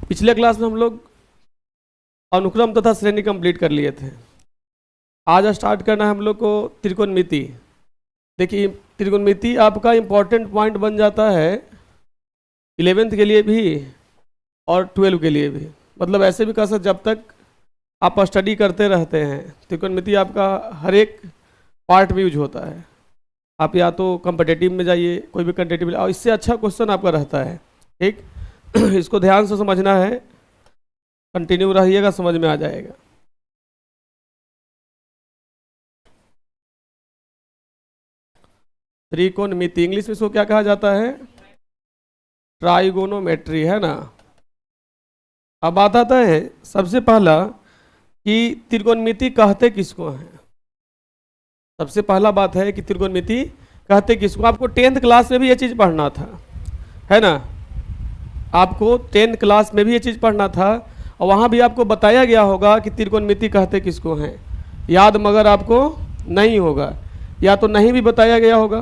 पिछले क्लास में हम लोग अनुक्रम तथा श्रेणी कंप्लीट कर लिए थे। आज स्टार्ट करना है हम लोग को त्रिकोणमिति। देखिए त्रिकोणमिति आपका इम्पोर्टेंट पॉइंट बन जाता है 11th के लिए भी और 12 के लिए भी। मतलब ऐसे भी कह सकते जब तक आप स्टडी करते रहते हैं त्रिकोणमिति आपका हर एक पार्ट में यूज होता है। आप या तो कॉम्पिटिटिव में जाइए, कोई भी कॉम्पिटिटिव, और इससे अच्छा क्वेश्चन आपका रहता है। ठीक इसको ध्यान से समझना है, कंटिन्यू रहिएगा, समझ में आ जाएगा। त्रिकोणमिति इंग्लिश में इसको क्या कहा जाता है? ट्राइगोनोमेट्री, है ना। अब बात आता है सबसे पहला कि त्रिकोणमिति कहते किसको हैं। सबसे पहला बात है कि त्रिकोणमिति कहते किसको। आपको 10th क्लास में भी ये चीज़ पढ़ना था, है ना। आपको 10th क्लास में भी ये चीज़ पढ़ना था और वहाँ भी आपको बताया गया होगा कि त्रिकोणमिति कहते किसको हैं। याद मगर आपको नहीं होगा या तो नहीं भी बताया गया होगा।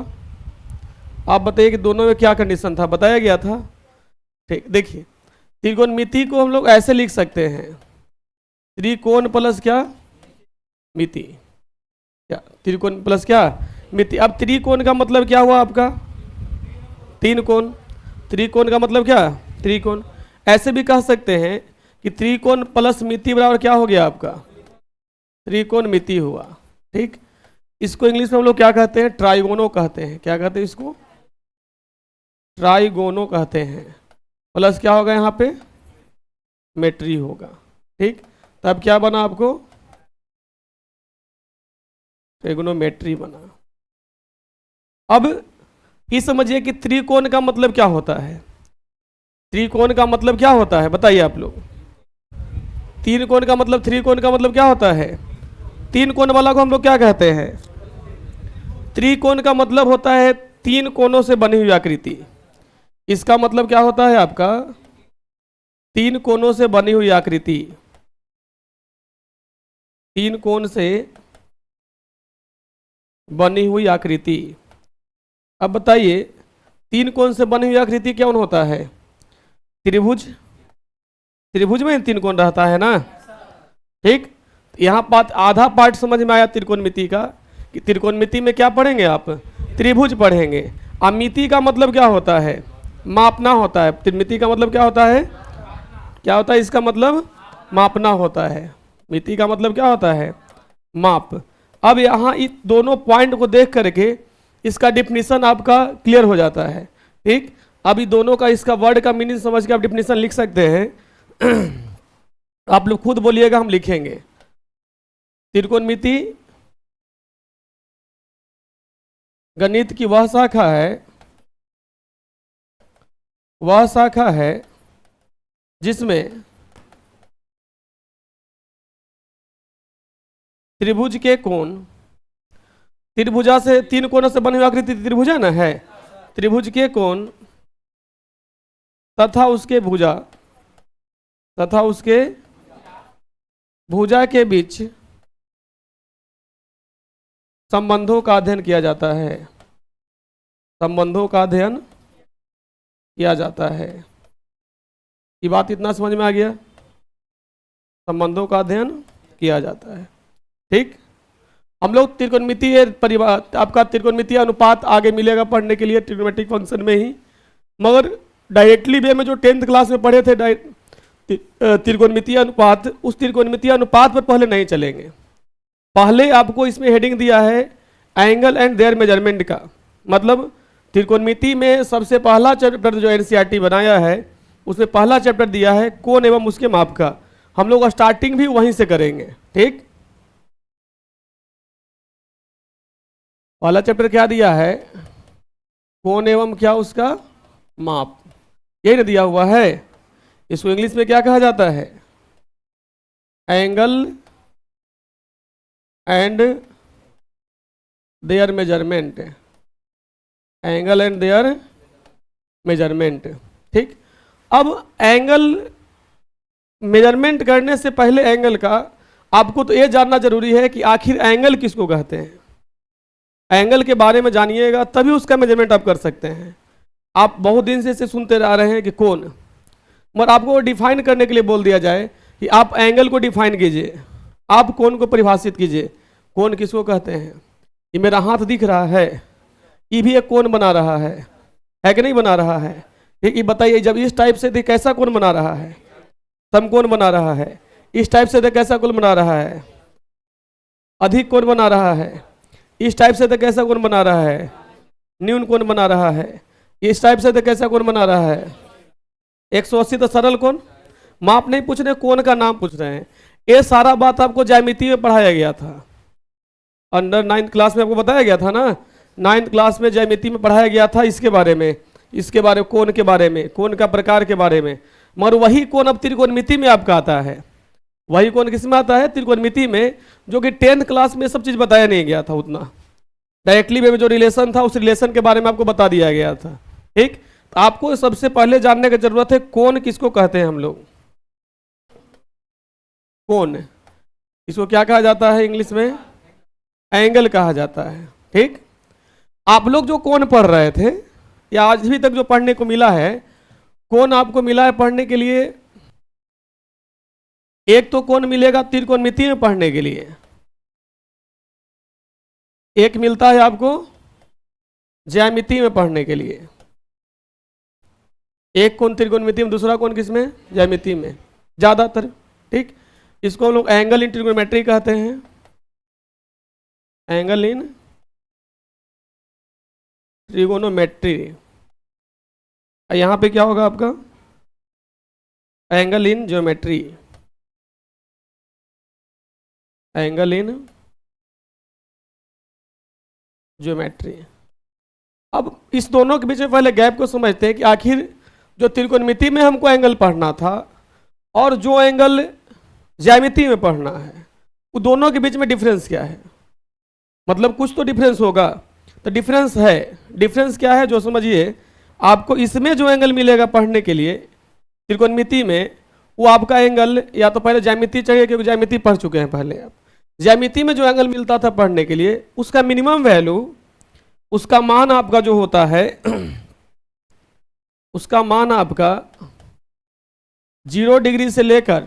आप बताइए कि दोनों में क्या कंडीशन था, बताया गया था। ठीक, देखिए त्रिकोणमिति को हम लोग ऐसे लिख सकते हैं, त्रिकोण प्लस क्या मिति, क्या त्रिकोण प्लस क्या मिति। अब त्रिकोण का मतलब क्या हुआ आपका? तीन कोण। त्रिकोण का मतलब क्या? त्रिकोण। ऐसे भी कह सकते हैं कि त्रिकोण प्लस मिति बराबर क्या हो गया आपका? त्रिकोणमिति हुआ। ठीक, इसको इंग्लिश में हम लोग क्या कहते हैं? ट्राइगोनो कहते हैं। क्या कहते हैं इसको? ट्राइगोनो कहते हैं। प्लस क्या होगा यहाँ पे? मेट्री होगा। ठीक, तब क्या बना आपको? ट्रिगोनोमेट्री बना। अब ये समझिए कि त्रिकोण का मतलब क्या होता है। त्रिकोण का मतलब क्या होता है बताइए आप लोग। तीन कोण का मतलब, त्रिकोण का मतलब क्या होता है? तीन कोण वाला को हम लोग क्या कहते हैं? त्रिकोण का मतलब होता है तीन कोणों से बनी हुई आकृति। इसका मतलब क्या होता है आपका? तीन कोणों से बनी हुई आकृति। तीन कोण से बनी हुई आकृति। अब बताइए तीन कोण से बनी हुई आकृति कौन होता है? त्रिभुज। त्रिभुज में तीन कोण रहता है ना। ठीक, यहाँ बात आधा पार्ट समझ में आया त्रिकोणमिति का कि त्रिकोणमिति में क्या पढ़ेंगे आप? त्रिभुज पढ़ेंगे। अब मिति का मतलब क्या होता है? मापना होता है। त्रिमिति का मतलब क्या होता है? क्या होता है इसका मतलब? मापना होता है। मिति का मतलब क्या होता है? माप। अब यहाँ इस दोनों पॉइंट को देख करके इसका डिफिनीशन आपका क्लियर हो जाता है। ठीक, अभी दोनों का इसका वर्ड का मीनिंग समझ के आप डिफिनीशन लिख सकते हैं। आप लोग खुद बोलिएगा, हम लिखेंगे। त्रिकोणमिति गणित की वह शाखा है जिसमें त्रिभुज के कोण, त्रिभुजा से तीन कोणों से बनी हुई आकृति त्रिभुज है ना, है। त्रिभुज के कोण तथा उसके भुजा के बीच संबंधों का अध्ययन किया जाता है। संबंधों का अध्ययन किया जाता है। ये बात इतना समझ में आ गया? संबंधों का अध्ययन किया जाता है। ठीक, हम लोग त्रिकोणमिति परिवार, आपका त्रिकोणमिति अनुपात आगे मिलेगा पढ़ने के लिए ट्रिग्नोमेट्रिक फंक्शन में ही, मगर डायरेक्टली वे में जो 10th क्लास में पढ़े थे त्रिकोणमिति अनुपात, उस त्रिकोणमिति अनुपात पर पहले नहीं चलेंगे। पहले आपको इसमें हेडिंग दिया है एंगल एंड देयर मेजरमेंट का। मतलब त्रिकोणमिति में सबसे पहला चैप्टर जो एनसीईआरटी बनाया है उसमें पहला चैप्टर दिया है कोण एवं उसके माप का। हम लोग स्टार्टिंग भी वहीं से करेंगे। ठीक, पहला चैप्टर क्या दिया है? कोण एवं क्या उसका माप, यही ना दिया हुआ है। इसको इंग्लिश में क्या कहा जाता है? Angle and there measurement. Angle and there measurement. ठीक, अब एंगल मेजरमेंट करने से पहले एंगल का आपको तो ये जानना जरूरी है कि आखिर एंगल किसको कहते हैं। एंगल के बारे में जानिएगा तभी उसका मेजरमेंट आप कर सकते हैं। आप बहुत दिन से इसे सुनते आ रहे हैं कि कोण, मगर आपको डिफाइन करने के लिए बोल दिया जाए कि आप एंगल को डिफाइन कीजिए, आप कोण को परिभाषित कीजिए। कोण किसको कहते हैं? ये मेरा हाथ दिख रहा है, ये भी एक कोण बना रहा है कि नहीं बना रहा है? ठीक, ये बताइए, जब इस टाइप से देख कैसा कोण बना रहा है? समकोण बना रहा है। इस टाइप से देख कैसा कोण बना रहा है? अधिक कोण बना रहा है। इस टाइप से देख कैसा कोण बना रहा है? न्यून कोण बना रहा है। इस टाइप से देख कैसा कोण बना रहा है? 180 तो सरल कोण। माप नहीं पूछ रहे, कोण का नाम पूछ रहे हैं। ये सारा बात आपको ज्यामिति में पढ़ाया गया था, अंडर 9th क्लास में आपको बताया गया था ना। 9th क्लास में ज्यामिति में पढ़ाया गया था इसके बारे में, कोण के बारे में, कोण का प्रकार के बारे में। मगर वही कोण अब त्रिकोणमिति में आपका आता है। वही कोण किस में आता है? त्रिकोणमिति में, जो कि 10th क्लास में सब चीज बताया नहीं गया था उतना। डायरेक्टली में जो रिलेशन था, उस रिलेशन के बारे में आपको बता दिया गया था। ठीक, तो आपको सबसे पहले जानने की जरूरत है कोण किसको कहते हैं हम लोग। कोण, इसको क्या कहा जाता है इंग्लिश में? एंगल कहा जाता है। ठीक, आप लोग जो कोण पढ़ रहे थे या आज भी तक जो पढ़ने को मिला है, कोण आपको मिला है पढ़ने के लिए। एक तो कोण मिलेगा त्रिकोणमिति में पढ़ने के लिए, एक मिलता है आपको ज्यामिति में पढ़ने के लिए। एक कोण त्रिकोणमिति में, दूसरा कोण किसमें? ज्यामिति में ज्यादातर। ठीक, इसको हम लोग एंगल इन ट्रिग्नोमेट्री कहते हैं। Angle in trigonometry. यहां पे क्या होगा आपका? Angle in geometry. Angle in geometry. अब इस दोनों के बीच में पहले गैप को समझते हैं कि आखिर जो त्रिकोणमिति में हमको एंगल पढ़ना था और जो एंगल ज्यामिति में पढ़ना है, वो दोनों के बीच में डिफरेंस क्या है। मतलब कुछ तो डिफरेंस होगा। तो डिफरेंस है, डिफरेंस क्या है जो समझिए। आपको इसमें जो एंगल मिलेगा पढ़ने के लिए त्रिकोणमिति में, वो आपका एंगल या तो पहले ज्यामिति चाहिए, क्योंकि ज्यामिति पढ़ चुके हैं पहले आप। ज्यामिति में जो एंगल मिलता था पढ़ने के लिए, उसका मिनिमम वैल्यू, उसका मान आपका जो होता है, उसका मान आपका 0 डिग्री से लेकर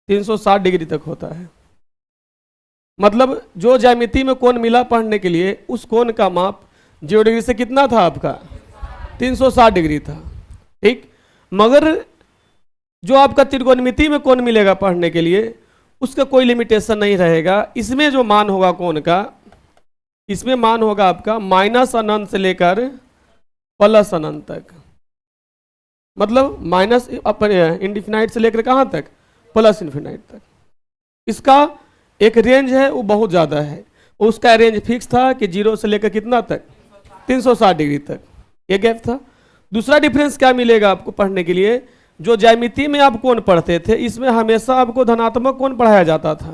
360 डिग्री तक होता है। मतलब जो ज्यामिति में कोण मिला पढ़ने के लिए, उस कोण का माप 0 डिग्री से कितना था आपका? 360 डिग्री था। ठीक, मगर जो आपका त्रिकोणमिति में कोण मिलेगा पढ़ने के लिए, उसका कोई लिमिटेशन नहीं रहेगा। इसमें जो मान होगा कोण का, इसमें मान होगा आपका माइनस अनंत से लेकर प्लस अनंत तक। मतलब माइनस इंडिफिनाइट से लेकर कहाँ तक? प्लस इन्फिनाइट तक। इसका एक रेंज है, वो बहुत ज़्यादा है। उसका रेंज फिक्स था कि 0 से लेकर कितना तक? 360 डिग्री तक। ये गैप था। दूसरा डिफरेंस क्या मिलेगा आपको पढ़ने के लिए? जो ज्यामिति में आप कोण पढ़ते थे, इसमें हमेशा आपको धनात्मक कोण पढ़ाया जाता था।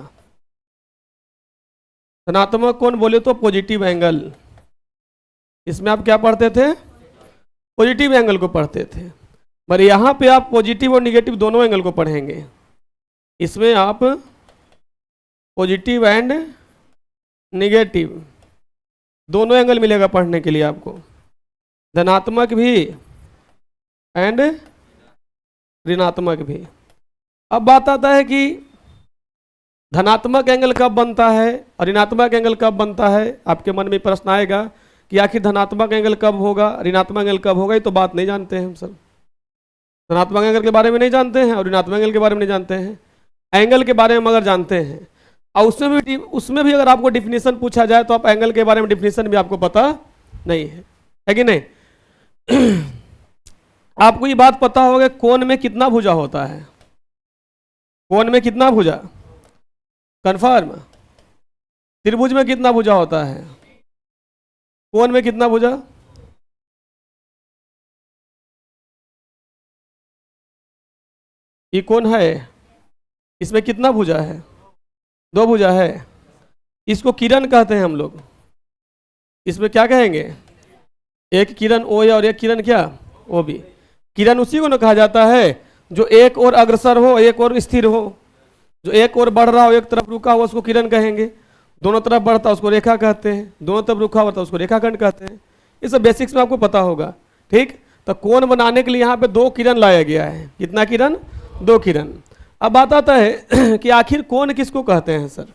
धनात्मक कोण बोले तो पॉजिटिव एंगल। इसमें आप क्या पढ़ते थे? पॉजिटिव एंगल को पढ़ते थे। पर यहाँ पे आप पॉजिटिव और निगेटिव दोनों एंगल को पढ़ेंगे। इसमें आप पॉजिटिव एंड निगेटिव दोनों एंगल मिलेगा पढ़ने के लिए आपको, धनात्मक भी एंड ऋणात्मक भी। अब बात आता है कि धनात्मक एंगल कब बनता है और ऋणात्मक एंगल कब बनता है। आपके मन में प्रश्न आएगा कि आखिर धनात्मक एंगल कब होगा, ऋणात्मक एंगल कब होगा। ये तो बात नहीं जानते हैं हम सब। धनात्मक एंगल के बारे में नहीं जानते हैं और ऋणात्मक एंगल के बारे में नहीं जानते हैं। एंगल के बारे में मगर जानते हैं, और उसमें भी अगर आपको डिफिनीशन पूछा जाए तो आप एंगल के बारे में डिफिनीशन भी आपको पता नहीं है कि नहीं। आपको ये बात पता होगा कोण में कितना भुजा होता है। कोण में कितना भुजा? कंफर्म। त्रिभुज में कितना भुजा होता है? कोण में कितना भुजा? ये कोण है, इसमें कितना भुजा है? 2 भुजा है। इसको किरण कहते हैं हम लोग। इसमें क्या कहेंगे? एक किरण ओ या और एक किरण क्या? O B. किरण उसी को ना कहा जाता है जो एक और अग्रसर हो, एक और स्थिर हो। जो एक और बढ़ रहा हो, एक तरफ रुका हो, उसको किरण कहेंगे। दोनों तरफ बढ़ता उसको रेखा कहते हैं। दोनों तरफ रुका होता उसको रेखाखंड कहते हैं। ये सब बेसिक्स में आपको पता होगा। ठीक, तो कोण बनाने के लिए यहाँ पे 2 किरण लाया गया है। कितना किरण? 2 किरण। अब बात आता है कि आखिर कोण किसको कहते हैं सर।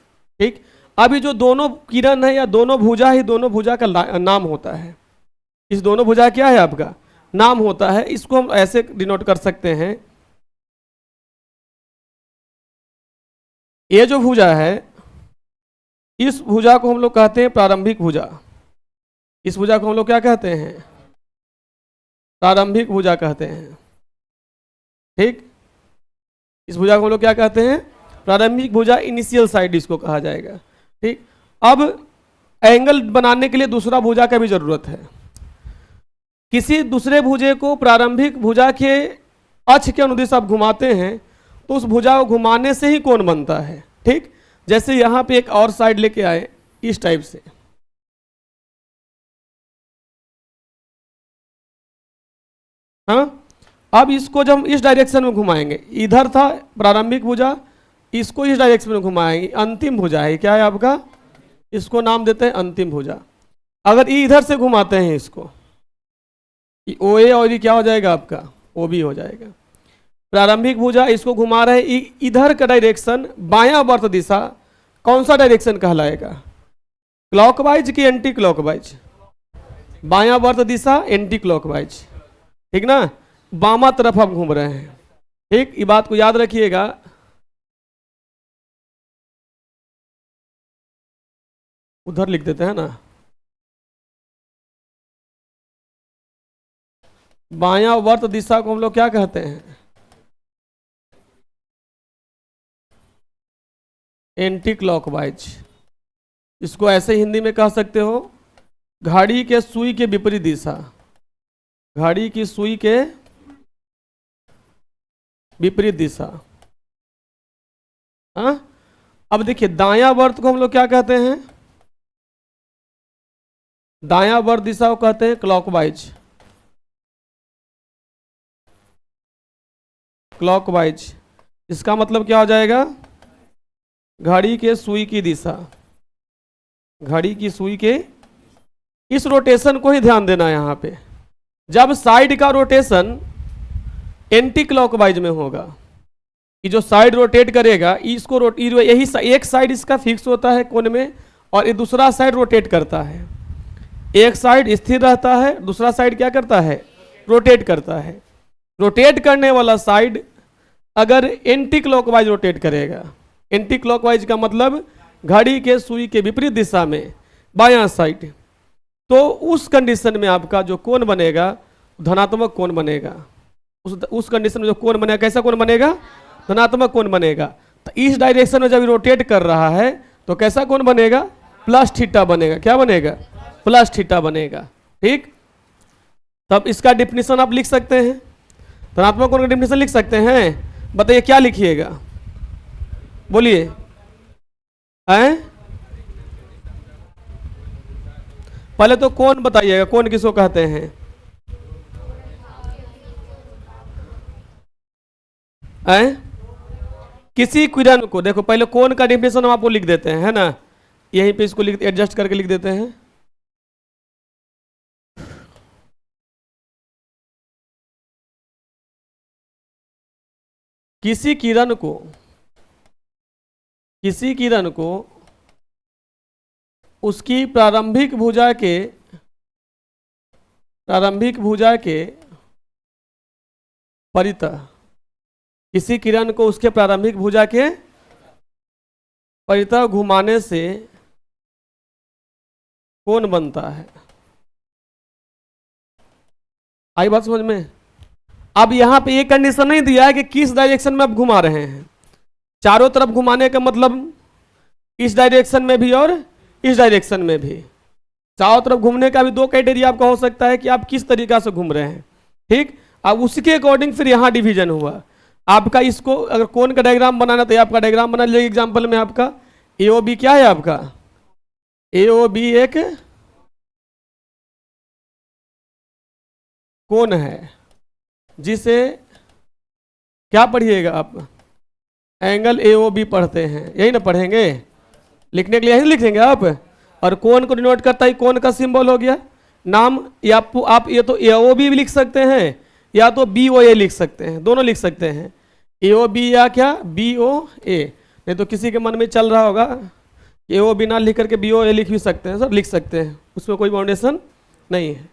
ठीक, अभी जो दोनों किरण है या दोनों भुजा ही दोनों भुजा का नाम होता है। इस दोनों भुजा क्या है आपका नाम होता है। इसको हम ऐसे डिनोट कर सकते हैं, ये जो भुजा है इस भुजा को हम लोग कहते हैं प्रारंभिक भुजा। इस भुजा को हम लोग क्या कहते हैं? प्रारंभिक भुजा कहते हैं। ठीक, इस भुजा को हम लोग क्या कहते हैं? प्रारंभिक भुजा, इनिशियल साइड इसको कहा जाएगा। ठीक, अब एंगल बनाने के लिए दूसरा भुजा का भी जरूरत है। किसी दूसरे भुजे को प्रारंभिक भुजा के अक्ष के अनुदिश आप घुमाते हैं तो उस भुजा को घुमाने से ही कोण बनता है। ठीक, जैसे यहां पे एक और साइड लेके आए इस टाइप से, हाँ, अब इसको जब हम इस डायरेक्शन में घुमाएंगे, इधर था प्रारंभिक भुजा, इसको इस डायरेक्शन में घुमाएंगे, अंतिम भुजा है। क्या है आपका? इसको नाम देते हैं अंतिम भुजा। अगर इधर से घुमाते हैं इसको, ओ ए और ये क्या हो जाएगा आपका? ओ बी हो जाएगा। प्रारंभिक भुजा, इसको घुमा रहे हैं, इधर का डायरेक्शन बायां वर्त दिशा कौन सा डायरेक्शन कहलाएगा? क्लॉकवाइज की एंटी क्लॉकवाइज? बायां वर्त दिशा एंटी क्लॉकवाइज। ठीक ना, बामा तरफ हम घूम रहे हैं। ठीक, ये बात को याद रखिएगा। उधर लिख देते हैं ना, बायां वर्त दिशा को हम लोग क्या कहते हैं? Anti clockwise. इसको ऐसे हिंदी में कह सकते हो, घड़ी के सुई के विपरीत दिशा। घड़ी की सुई के विपरीत दिशा। हाँ, अब देखिए दायां वर्त को हम लोग क्या कहते हैं? दायां वर्त दिशा को कहते हैं क्लॉकवाइज। क्लॉकवाइज, इसका मतलब क्या हो जाएगा? घड़ी के सुई की दिशा। घड़ी की सुई के, इस रोटेशन को ही ध्यान देना है यहाँ पे। जब साइड का रोटेशन एंटी क्लॉकवाइज में होगा, कि जो साइड रोटेट करेगा इसको यही एक साइड इसका फिक्स होता है कोण में, और ये दूसरा साइड रोटेट करता है। एक साइड स्थिर रहता है, दूसरा साइड क्या करता है? रोटेट करता है। रोटेट करने वाला साइड अगर एंटी क्लॉकवाइज रोटेट करेगा, एंटी क्लॉकवाइज का मतलब घड़ी के सुई के विपरीत दिशा में बायां साइड, तो उस कंडीशन में आपका जो कोण बनेगा धनात्मक कोण बनेगा। उस कंडीशन में जो कोण बनेगा, कैसा कोण बनेगा? धनात्मक कोण बनेगा। तो इस डायरेक्शन में जब रोटेट कर रहा है तो कैसा कोण बनेगा? प्लस थीटा बनेगा। क्या बनेगा? प्लस थीटा बनेगा। ठीक, तब इसका डिफिनीशन आप लिख सकते हैं, धनात्मक कोण का डिफिनीशन लिख सकते हैं। बताइए क्या लिखिएगा, बोलिए। पहले तो कोण बताइएगा, कोण किसको कहते हैं? किसी किरण को, देखो पहले कोण का डिफिनेशन हम आपको लिख देते हैं, है ना, यहीं पे इसको लिख, एडजस्ट करके लिख देते हैं। किसी किरण को उसकी प्रारंभिक भुजा के परितः, किसी किरण को उसके प्रारंभिक भुजा के परितः घुमाने से कोण बनता है। आई बात समझ में? अब यहां पे एक कंडीशन नहीं दिया है कि किस डायरेक्शन में आप घुमा रहे हैं। चारों तरफ घुमाने का मतलब इस डायरेक्शन में भी और इस डायरेक्शन में भी। चारों तरफ घूमने का भी 2 क्राइटेरिया आपका हो सकता है कि आप किस तरीका से घूम रहे हैं। ठीक, अब उसके अकॉर्डिंग फिर यहां डिवीजन हुआ आपका। इसको अगर कोण का डायग्राम बनाना तो आपका डायग्राम बना लीजिए। एग्जाम्पल में आपका AOB क्या है? आपका AOB एक कोण है जिसे क्या पढ़िएगा आप? एंगल AOB पढ़ते हैं, यही ना पढ़ेंगे? लिखने के लिए यही लिखेंगे आप। और कोण को डिनोट करता है, कोण का सिंबल हो गया नाम या आप ये तो AO भी लिख सकते हैं या तो BOA लिख सकते हैं, दोनों लिख सकते हैं, AOB या क्या BOA। नहीं तो किसी के मन में चल रहा होगा AOB ना लिख करके BOA लिख भी सकते हैं, सर लिख सकते हैं, उसमें कोई बाउंडेशन नहीं है।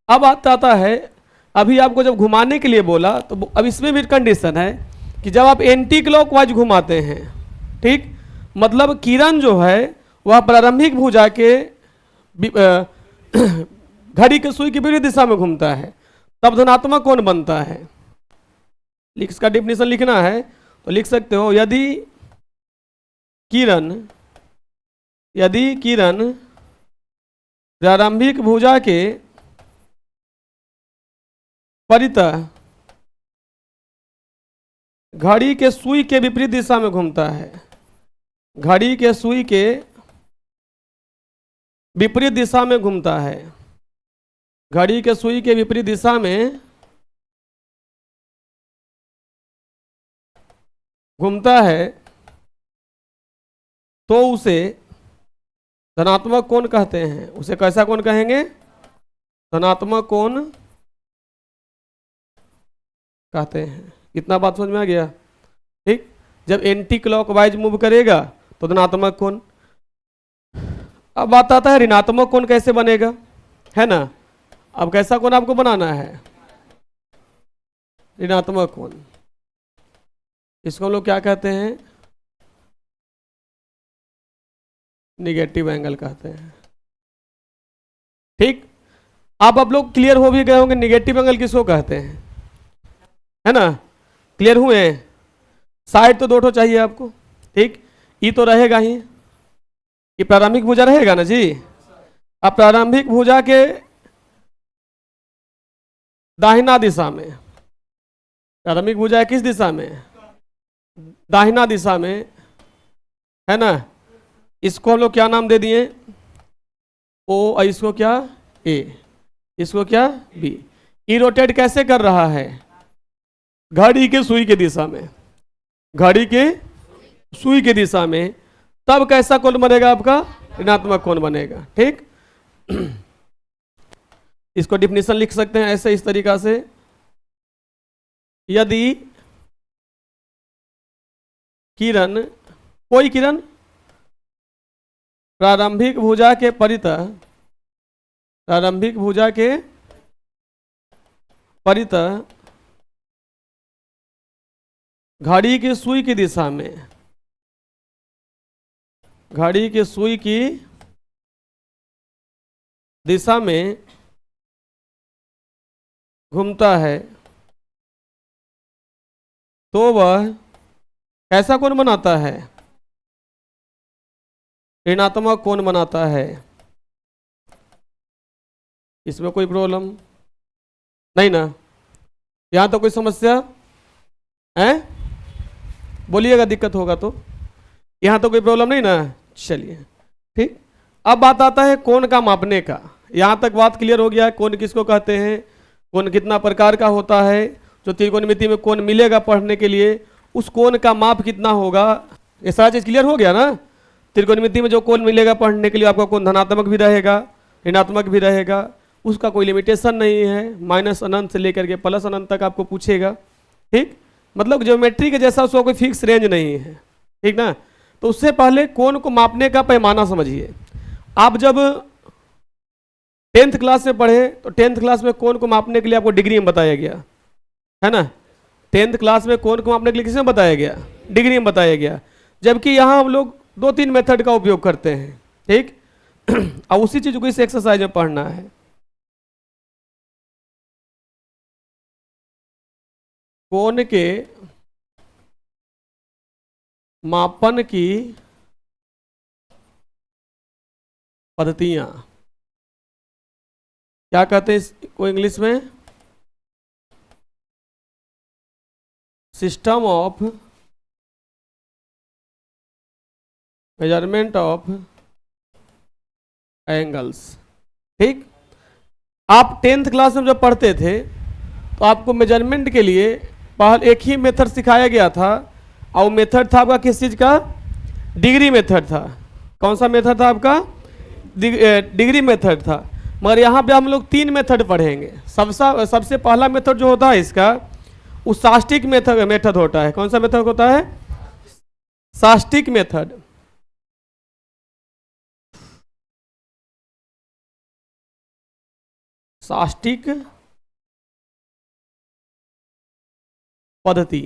अब आता है, अभी आपको जब घुमाने के लिए बोला तो अब इसमें भी कंडीशन है कि जब आप एंटी क्लॉकवाइज घुमाते हैं, ठीक, मतलब किरण जो है वह प्रारंभिक भुजा के घड़ी के सुई की विपरीत दिशा में घूमता है, तब धनात्मक कोण बनता है। इसका डेफिनेशन लिखना है तो लिख सकते हो, यदि किरण प्रारंभिक भुजा के परितः घड़ी के सुई के विपरीत दिशा में घूमता है, घड़ी के सुई के विपरीत दिशा में घूमता है, घड़ी के सुई के विपरीत दिशा में घूमता है, तो उसे धनात्मक कोण कहते हैं। उसे कैसा कोण कहेंगे? धनात्मक कोण कहते हैं। इतना बात समझ में आ गया? ठीक, जब एंटी क्लॉकवाइज मूव करेगा तो धनात्मक कोण। अब बात आता है ऋणात्मक कोण कैसे बनेगा, है ना। अब कैसा कोण आपको बनाना है? ऋणात्मक कोण। इसको हम लोग क्या कहते हैं? निगेटिव एंगल कहते हैं। ठीक, आप लोग क्लियर हो भी गए होंगे निगेटिव एंगल किसको कहते हैं, है ना। क्लियर हुए? साइड तो 2 चाहिए आपको, ठीक। ई तो रहेगा ही, ये प्रारंभिक भुजा रहेगा ना जी। अब प्रारंभिक भुजा के दाहिना दिशा में, प्रारंभिक भुजा किस दिशा में? दाहिना दिशा में, है ना। इसको हम लोग क्या नाम दे दिए? O, इसको क्या A, इसको क्या B। ई रोटेट कैसे कर रहा है? घड़ी के सुई के दिशा में, घड़ी के सुई के दिशा में। तब कैसा कोण बनेगा आपका? ऋणात्मक कोण बनेगा। ठीक, इसको डिफिनेशन लिख सकते हैं ऐसे, इस तरीका से, यदि किरण, कोई किरण प्रारंभिक भुजा के परितः, प्रारंभिक भुजा के परितः घड़ी की सुई की दिशा में, घड़ी की सुई की दिशा में घूमता है, तो वह कैसा कोण बनाता है? ऋणात्मक कोण बनाता है। इसमें कोई प्रॉब्लम नहीं ना? यहां तो कोई समस्या है? बोलिएगा दिक्कत होगा तो। यहां तो कोई प्रॉब्लम नहीं ना? चलिए, ठीक। अब बात आता है कोण का मापने का। यहां तक बात क्लियर हो गया है, कोण किसको कहते हैं, कोण कितना प्रकार का होता है, जो त्रिकोणमिति में कोण मिलेगा पढ़ने के लिए, उस कोण का माप कितना होगा, ये सारा चीज क्लियर हो गया ना। त्रिकोणमिति में जो कोण मिलेगा पढ़ने के लिए, आपका कोण धनात्मक भी रहेगा, ऋणात्मक भी रहेगा, उसका कोई लिमिटेशन नहीं है, माइनस अनंत से लेकर के प्लस अनंत तक आपको पूछेगा। ठीक, मतलब ज्योमेट्री के जैसा उसका कोई फिक्स रेंज नहीं है, ठीक ना। तो उससे पहले कोण को मापने का पैमाना समझिए। आप जब 10th क्लास में पढ़े तो 10th क्लास में कोण को मापने के लिए आपको डिग्री में बताया गया, है ना। 10th क्लास में कोण को मापने के लिए किसमें बताया गया? डिग्री में बताया गया। जबकि यहाँ हम लोग 2-3 मेथड का उपयोग करते हैं, ठीक। अब उसी चीज को इस एक्सरसाइज में पढ़ना है। कोण के मापन की पद्धतियां क्या कहते हैं इसको इंग्लिश में? System of measurement of angles. ठीक, आप 10th क्लास में जब पढ़ते थे तो आपको मेजरमेंट के लिए पहले एक ही मेथड सिखाया गया था, और मेथड था आपका किस चीज का? डिग्री मेथड था। कौन सा मेथड था आपका? डिग्री मेथड था। मगर यहाँ पे हम लोग 3 मेथड पढ़ेंगे। सबसे पहला मेथड जो होता है इसका, वो साष्टिक मेथड होता है। कौन सा मेथड होता है? साष्टिक मेथड। साष्टिक पद्धति,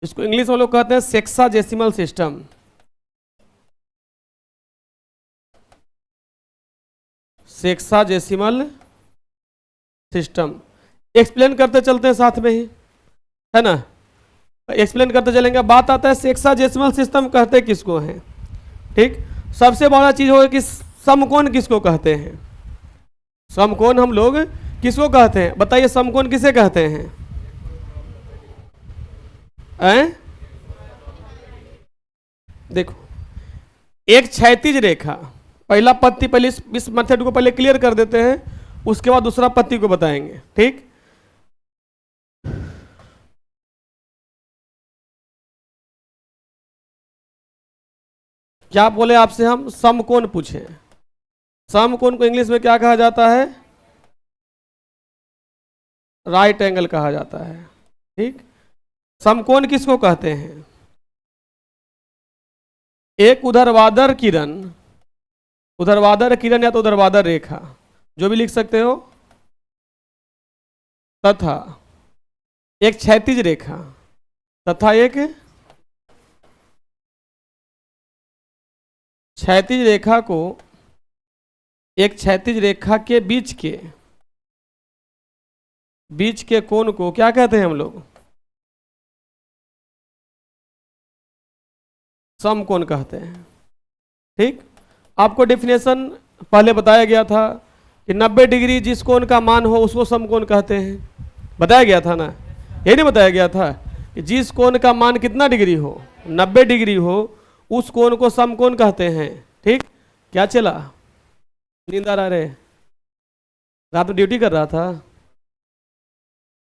इसको इंग्लिश में लोग कहते हैं sexagesimal system. Sexagesimal system explain करते चलते हैं साथ में ही, है ना? एक्सप्लेन करते चलेंगे। बात आता है सेक्साजेसिमल सिस्टम कहते किसको हैं। ठीक, सबसे बड़ा चीज होगा कि समकोण किसको कहते हैं। समकोण हम लोग किसको कहते हैं? बताइए, समकोण किसे कहते हैं? देखो, एक क्षैतिज रेखा, पहला पत्ती, पहले इस मेथड को पहले क्लियर कर देते हैं, उसके बाद दूसरा पत्ती को बताएंगे। ठीक, क्या बोले आपसे हम? समकोण पूछे। समकोण को इंग्लिश में क्या कहा जाता है? राइट एंगल कहा जाता है। ठीक, समकोण किसको कहते हैं? एक ऊर्ध्वाधर किरण, ऊर्ध्वाधर किरण या तो ऊर्ध्वाधर रेखा, जो भी लिख सकते हो, तथा एक क्षैतिज रेखा, तथा एक क्षैतिज रेखा को, एक क्षैतिज रेखा के बीच के कोण को क्या कहते हैं हम लोग? समकोण कहते हैं। ठीक, आपको डेफिनेशन पहले बताया गया था कि 90 डिग्री जिस कोण का मान हो उसको समकोण कहते हैं। बताया गया था ना? ये नहीं बताया गया था कि जिस कोण का मान कितना डिग्री हो, 90 डिग्री हो, उस कोण को समकोण कहते हैं। ठीक, क्या चला? नींद आ रहे? रात में ड्यूटी कर रहा था?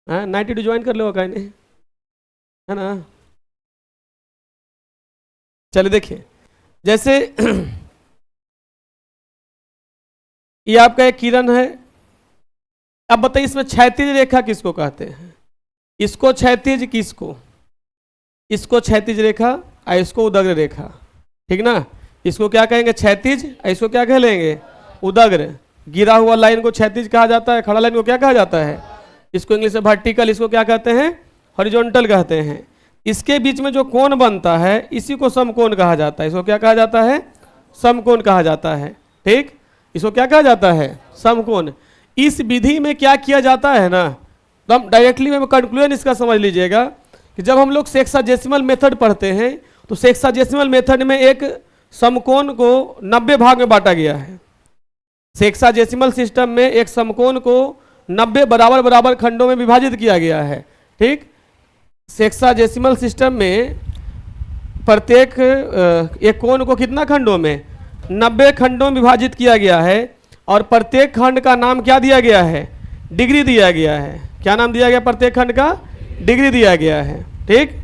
नाइट ड्यूटी ज्वाइन कर लो, कहीं नहीं, है ना? चलिए देखिए, जैसे ये आपका एक किरण है। अब बताइए, इसमें क्षैतिज रेखा किसको कहते हैं? इसको क्षैतिज, किसको? इसको क्षैतिज रेखा और इसको उदग्र रेखा। ठीक ना? इसको क्या कहेंगे? क्षैतिज। इसको क्या कह लेंगे? उदग्र। गिरा हुआ लाइन को क्षैतिज कहा जाता है, खड़ा लाइन को क्या कहा जाता है? इसको इंग्लिश में वर्टिकल, इसको क्या कहते हैं? हॉरिजॉन्टल कहते हैं। इसके बीच में जो कोण बनता है इसी को समकोण कहा जाता है। इसको क्या कहा जाता है? समकोण कहा जाता है। ठीक, इसको क्या कहा जाता है? समकोण। इस विधि में क्या किया जाता है ना, तो हम डायरेक्टली में कंक्लूजन इसका समझ लीजिएगा कि जब हम लोग सेक्साजेसिमल मेथड पढ़ते हैं तो सेक्साजेसिमल मेथड में एक समकोण को 90 भाग में बांटा गया है। सेक्साजेसिमल सिस्टम में एक समकोण को 90 बराबर बराबर खंडों में विभाजित किया गया है। ठीक, सेक्साजेसिमल सिस्टम में प्रत्येक एक कोण को कितना खंडों में? 90 खंडों में विभाजित किया गया है, और प्रत्येक खंड का नाम क्या दिया गया है? डिग्री दिया गया है। क्या नाम दिया गया? प्रत्येक खंड का डिग्री दिया गया है। ठीक,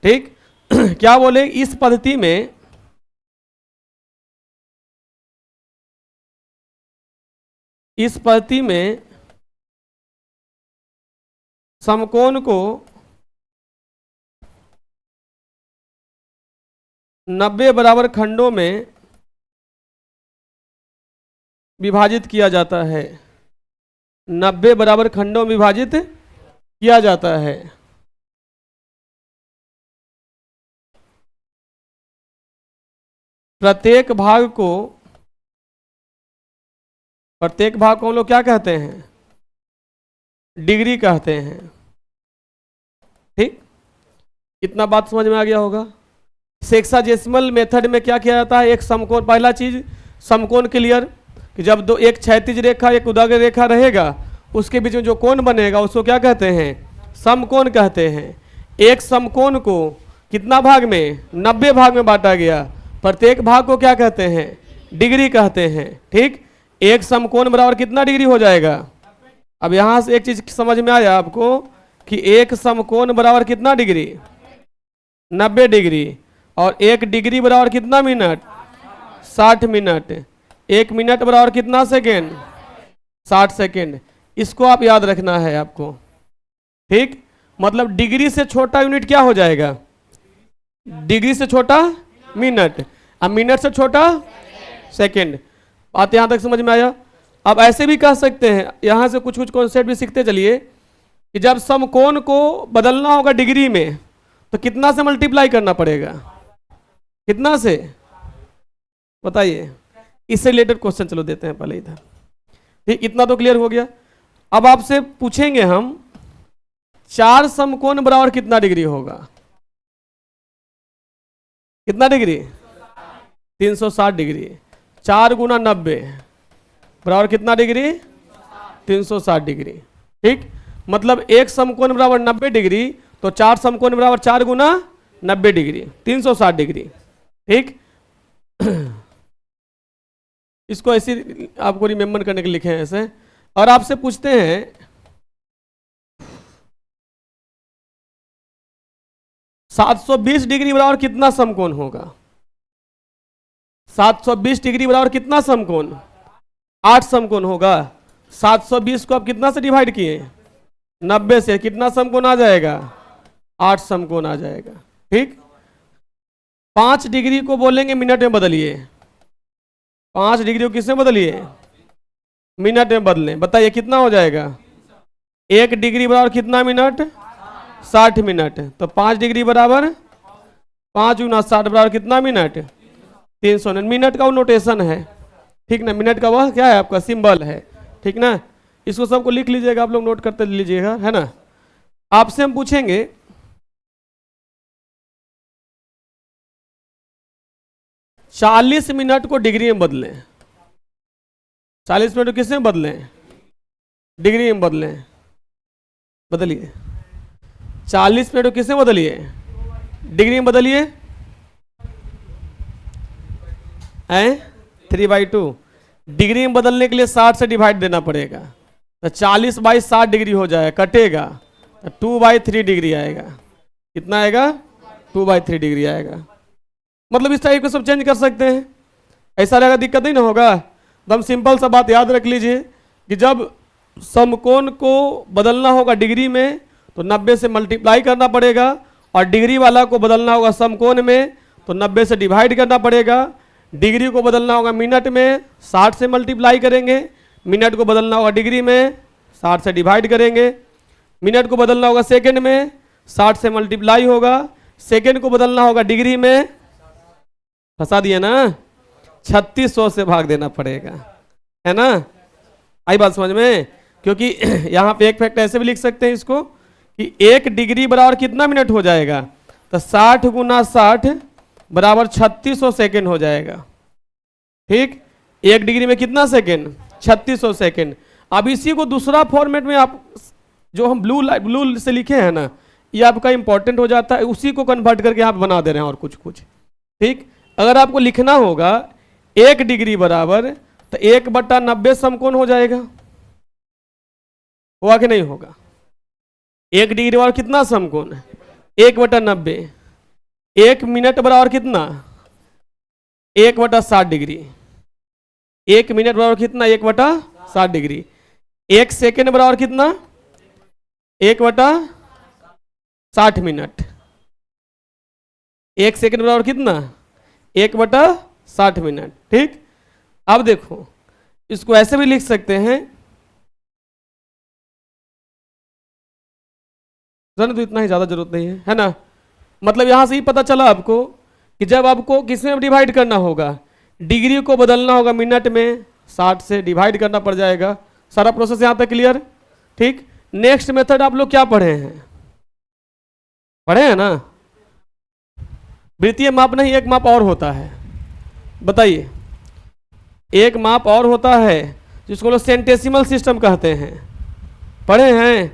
ठीक, क्या बोले? इस पद्धति में समकोण को 90 बराबर खंडों में विभाजित किया जाता है। 90 बराबर खंडों में विभाजित किया जाता है। प्रत्येक भाग को हम लोग क्या कहते हैं? डिग्री कहते हैं। ठीक, इतना बात समझ में आ गया होगा। सेक्साजेसिमल मेथड में क्या किया जाता है? एक समकोण, पहला चीज समकोण क्लियर, कि जब एक क्षैतिज रेखा एक उदग्र रेखा रहेगा, उसके बीच में जो कोण बनेगा उसको क्या कहते हैं? समकोण कहते हैं। एक समकोण को कितना भाग में? 90 भाग में बांटा गया, प्रत्येक भाग को क्या कहते हैं? डिग्री कहते हैं। ठीक, एक समकोण बराबर कितना डिग्री हो जाएगा? अब यहां से एक चीज समझ में आया आपको कि एक समकोण बराबर कितना डिग्री? 90 डिग्री। और एक डिग्री बराबर कितना मिनट? 60 मिनट। एक मिनट बराबर कितना सेकेंड? 60 सेकेंड। इसको आप याद रखना है आपको। ठीक, मतलब डिग्री से छोटा यूनिट क्या हो जाएगा? डिग्री से छोटा मिनट, अब मिनट से छोटा सेकेंड। बात यहां तक समझ में आया? अब ऐसे भी कह सकते हैं, यहां से कुछ कुछ कॉन्सेप्ट भी सीखते चलिए कि जब समकोण को बदलना होगा डिग्री में तो कितना से मल्टीप्लाई करना पड़ेगा? कितना से बताइए? इससे रिलेटेड क्वेश्चन चलो देते हैं पहले इधर। ठीक, इतना तो क्लियर हो गया। अब आपसे पूछेंगे हम 4 समकोण बराबर कितना डिग्री होगा? कितना डिग्री? 360 डिग्री। 4 गुना 90 बराबर कितना डिग्री? 360 डिग्री। ठीक, मतलब एक समकोण बराबर 90 डिग्री, तो 4 समकोण बराबर 4 गुना 90 डिग्री, 360 डिग्री। ठीक, इसको ऐसे आपको रिमेंबर करने के लिए लिखे हैं ऐसे। और आपसे पूछते हैं 720 डिग्री बराबर कितना समकोण होगा? 720 डिग्री बराबर कितना समकोण? 8 समकोण होगा। 720 को आप कितना से डिवाइड किए? 90 से। कितना समकोण आ जाएगा? 8 समकोण आ जाएगा। ठीक, 5 डिग्री को बोलेंगे मिनट में बदलिए। 5 डिग्री को किसमें बदलिए? मिनट में बदलें। बताइए कितना हो जाएगा? 1 डिग्री बराबर कितना मिनट? 60 मिनट। तो 5 डिग्री बराबर 5 गुना 60 बराबर कितना मिनट? 300। मिनट का वो नोटेशन है। ठीक ना, मिनट का वह क्या है आपका? सिंबल है। ठीक ना, इसको सबको लिख लीजिएगा, आप लोग नोट करते लीजिएगा, है ना। आपसे हम पूछेंगे 40 मिनट को डिग्री में बदलें। 40 मिनट को किस में बदलें? डिग्री में बदलें। बदलिए। 40 मिनट को किस में बदलिए? डिग्री में बदलिए। 3/2। डिग्री में बदलने के लिए 60 से डिवाइड देना पड़ेगा, तो 40/60 डिग्री हो जाएगा, कटेगा तो 2/3 डिग्री आएगा। कितना आएगा? 2/3 डिग्री आएगा। मतलब इस टाइप को सब चेंज कर सकते हैं। ऐसा रहेगा दिक्कत नहीं ना होगा। तो हम सिंपल सा बात याद रख लीजिए कि जब समकोण को बदलना होगा डिग्री में तो 90 से मल्टीप्लाई करना पड़ेगा, और डिग्री वाला को बदलना होगा समकोण में तो 90 से डिवाइड करना पड़ेगा। डिग्री को बदलना होगा मिनट में 60 से मल्टीप्लाई करेंगे। मिनट को बदलना होगा डिग्री में 60 से डिवाइड करेंगे। मिनट को बदलना होगा सेकंड में 60 से मल्टीप्लाई होगा। सेकंड को बदलना होगा डिग्री में, फंसा दिए ना, 3600 से भाग देना पड़ेगा, है ना। आई बात समझ में? क्योंकि यहाँ पे एक फैक्ट ऐसे भी लिख सकते हैं इसको कि 1 डिग्री बराबर कितना मिनट हो जाएगा? तो 60 गुना 60 बराबर 3600 सेकेंड हो जाएगा। ठीक, 1 डिग्री में कितना सेकेंड? 3600 सेकेंड। अब इसी को दूसरा फॉर्मेट में आप जो हम ब्लू से लिखे हैं ना, ये आपका इंपॉर्टेंट हो जाता है, उसी को कन्वर्ट करके आप बना दे रहे हैं और कुछ कुछ। ठीक, अगर आपको लिखना होगा 1 डिग्री बराबर तो 1/90 समकोण हो जाएगा। होगा कि नहीं होगा? 1 डिग्री बराबर कितना समकोण? 1/90। 1 मिनट बराबर कितना? 1/60 डिग्री। 1 मिनट बराबर कितना? 1/60 डिग्री। 1 सेकेंड बराबर कितना? 1/60 मिनट। 1 सेकेंड बराबर कितना? 1/60 मिनट। ठीक, अब देखो इसको ऐसे भी लिख सकते हैं, तो इतना ही ज्यादा जरूरत नहीं है ना। मतलब यहां से ही पता चला आपको कि जब आपको किसमें डिवाइड करना होगा, डिग्री को बदलना होगा मिनट में, 60 से डिवाइड करना पड़ जाएगा। सारा प्रोसेस यहां तक क्लियर? ठीक, नेक्स्ट मेथड आप लोग क्या पढ़े हैं? पढ़े हैं ना? वृत्तीय माप नहीं, एक माप और होता है। बताइए, एक माप और होता है जिसको लोग सेंटेसिमल सिस्टम कहते हैं। पढ़े हैं?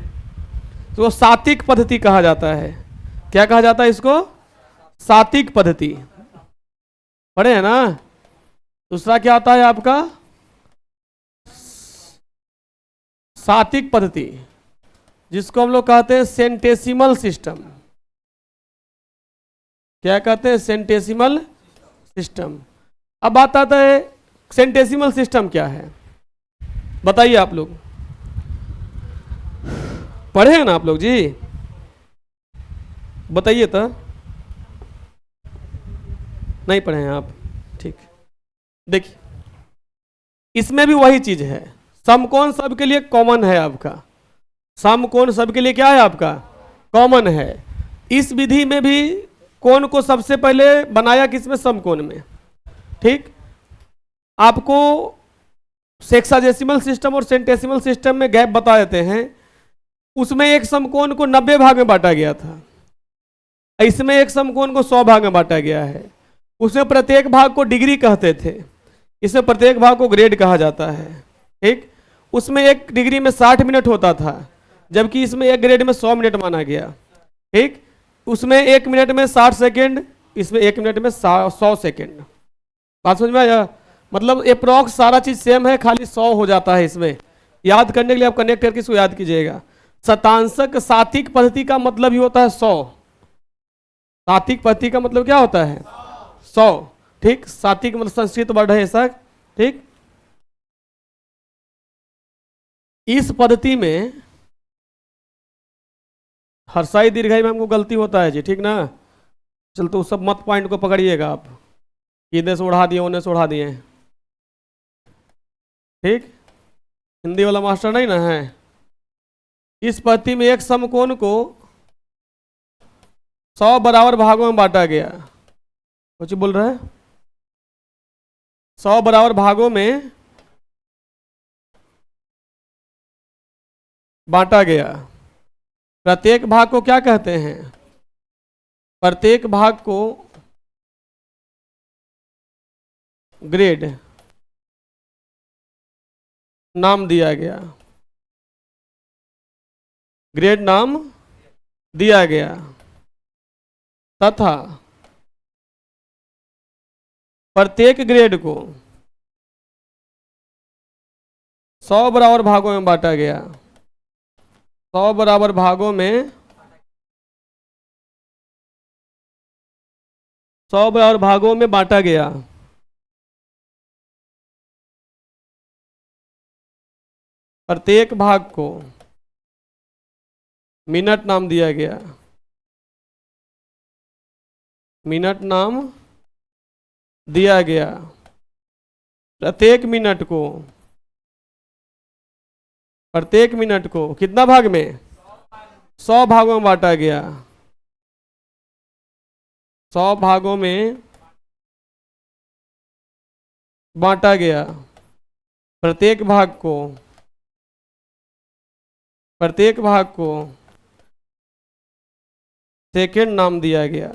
तो सातिक पद्धति कहा जाता है। क्या कहा जाता है इसको? सातिक पद्धति। पढ़े हैं ना। दूसरा क्या आता है आपका, सातिक पद्धति, जिसको हम लोग कहते हैं सेंटेसिमल सिस्टम। क्या कहते हैं, सेंटेसिमल सिस्टम। अब बात आता है सेंटेसिमल सिस्टम क्या है, बताइए आप लोग, पढ़े हैं ना आप लोग जी, बताइए तो। नहीं पढ़े हैं आप, ठीक। देखिए इसमें भी वही चीज है, समकोण सबके लिए कॉमन है आपका, समकोण सबके लिए क्या है आपका, कॉमन है। इस विधि में भी कोण को सबसे पहले बनाया किसमें, समकोण में, ठीक। आपको सेक्साजेसिमल सिस्टम और सेंटेसिमल सिस्टम में गैप बता देते हैं। उसमें एक समकोण को 90 भाग में बांटा गया था, इसमें एक समकोण को 100 भाग में बांटा गया है। उसमें प्रत्येक भाग को डिग्री कहते थे, इसमें प्रत्येक भाग को ग्रेड कहा जाता है, ठीक। उसमें एक डिग्री में 60 मिनट होता था, जबकि इसमें एक ग्रेड में 100 मिनट माना गया, ठीक। उसमें एक मिनट में 60 सेकेंड, इसमें एक मिनट में 100 सेकेंड। बात समझ में आया, मतलब अप्रॉक्स सारा चीज सेम है, खाली 100 हो जाता है इसमें। याद करने के लिए आप कनेक्ट करके इसको याद कीजिएगा। शतांशक सातिक पद्धति का मतलब ही होता है 100, सातिक पद्धति का मतलब क्या होता है, 100, ठीक। सातिक मतलब संस्कृत वर्ड है ऐसा, ठीक। इस पद्धति में हर्षाई दीर्घाई में हमको गलती होता है जी, ठीक ना। चल तो सब मत पॉइंट को पकड़िएगा आप, इधर से उड़ा दिए उन्हें से उड़ा दिए, ठीक। हिंदी वाला मास्टर नहीं ना है। इस पद्धति में एक समकोण को 100 बराबर भागों में बांटा गया, कुछ बोल रहा है, 100 बराबर भागों में बांटा गया। प्रत्येक भाग को क्या कहते हैं, प्रत्येक भाग को ग्रेड नाम दिया गया, ग्रेड नाम दिया गया, तथा प्रत्येक ग्रेड को 100 बराबर भागों में बांटा गया, 100 बराबर भागों में 100 बराबर भागों में बांटा गया। प्रत्येक भाग को मिनट नाम दिया गया, मिनट नाम दिया गया। प्रत्येक मिनट को, प्रत्येक मिनट को कितना भाग में, 100 भागों में बांटा गया, 100 भागों में बांटा गया। प्रत्येक भाग को, प्रत्येक भाग को सेकेंड नाम दिया गया।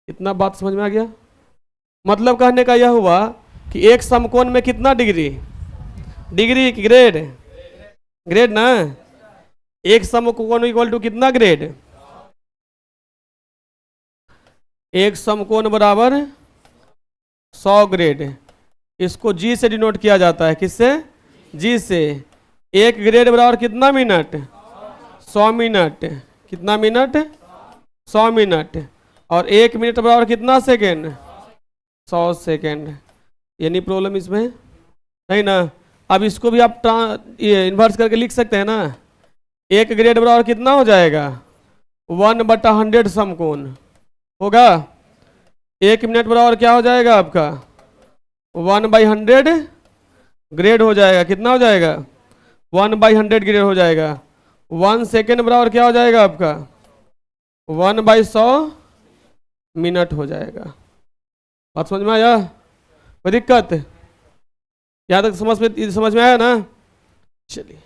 इतना बात समझ में आ गया। मतलब कहने का यह हुआ कि एक समकोण में कितना डिग्री, डिग्री की ग्रेड, ग्रेड ना, एक समकोण इक्वल टू कितना ग्रेड, एक समकोण बराबर 100 ग्रेड। इसको जी से डिनोट किया जाता है, किससे, जी से। एक ग्रेड बराबर कितना मिनट, 100 मिनट, कितना मिनट, 100 मिनट। और एक मिनट बराबर कितना सेकेंड, 100 सेकेंड। यानी प्रॉब्लम इसमें नहीं ना। अब इसको भी आप ये इन्वर्स करके लिख सकते हैं ना। एक ग्रेड बराबर कितना हो जाएगा, 1/100 समकोण होगा। एक मिनट बराबर क्या हो जाएगा आपका, 1/100 ग्रेड हो जाएगा। कितना हो जाएगा, 1/100 ग्रेड हो जाएगा। 1 सेकेंड बराबर क्या हो जाएगा आपका, 1/100 मिनट हो जाएगा। बात समझ में आया, कोई दिक्कत, यहाँ तक समझ में आया ना। चलिए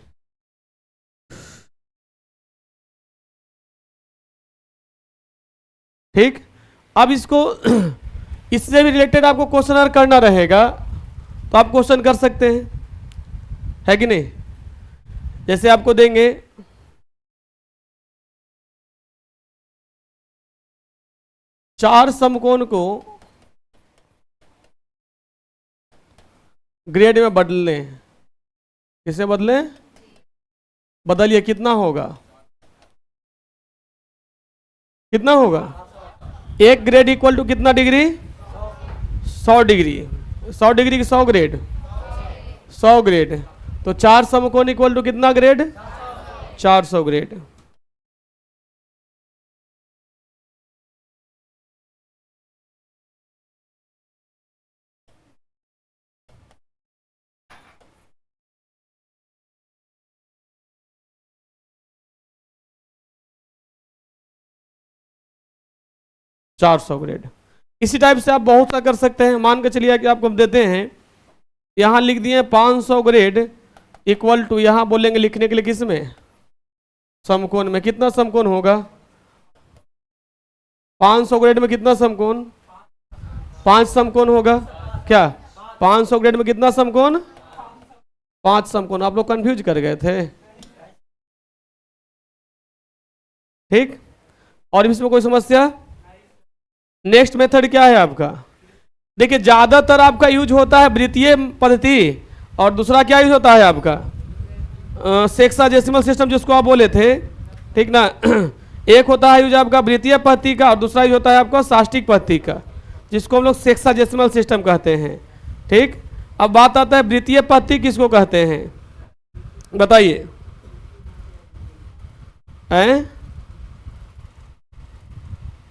ठीक। अब इसको इससे भी रिलेटेड आपको क्वेश्चन करना रहेगा, तो आप क्वेश्चन कर सकते हैं, है कि नहीं। जैसे आपको देंगे चार समकोण को ग्रेड में बदलें, किसे बदलें? बदलिए, कितना होगा? कितना होगा? एक ग्रेड इक्वल टू कितना डिग्री? 100 डिग्री। 100 डिग्री की 100 ग्रेड, 100 ग्रेड। तो चार समकोण इक्वल टू कितना ग्रेड? 400 ग्रेड। चार सौ ग्रेड। इसी टाइप से आप बहुत सा कर सकते हैं। मान के चलिए कि आपको हम देते हैं, यहां लिख दिए 500 ग्रेड इक्वल टू, यहां बोलेंगे लिखने के लिए किस में? समकोण में। कितना समकोण होगा? 500 ग्रेड में कितना समकोण? 5 समकोण होगा क्या? 500 ग्रेड में कितना समकोण? 5 समकोण। आप लोग कंफ्यूज कर गए थे, ठीक। और इसमें कोई समस्या? नेक्स्ट मेथड क्या है आपका? देखिए ज्यादातर आपका यूज होता है वृत्तीय पद्धति, और दूसरा क्या यूज होता है आपका? सेक्साडेसिमल सिस्टम, जिसको आप बोले थे, ठीक ना। एक होता है यूज आपका वृत्तीय पद्धति का, और दूसरा यूज होता है आपका साष्टिक पद्धति का, जिसको हम लोग सेक्साडेसिमल सिस्टम कहते हैं, ठीक। अब बात आता है वृत्तीय पद्धति किसको कहते हैं, बताइए।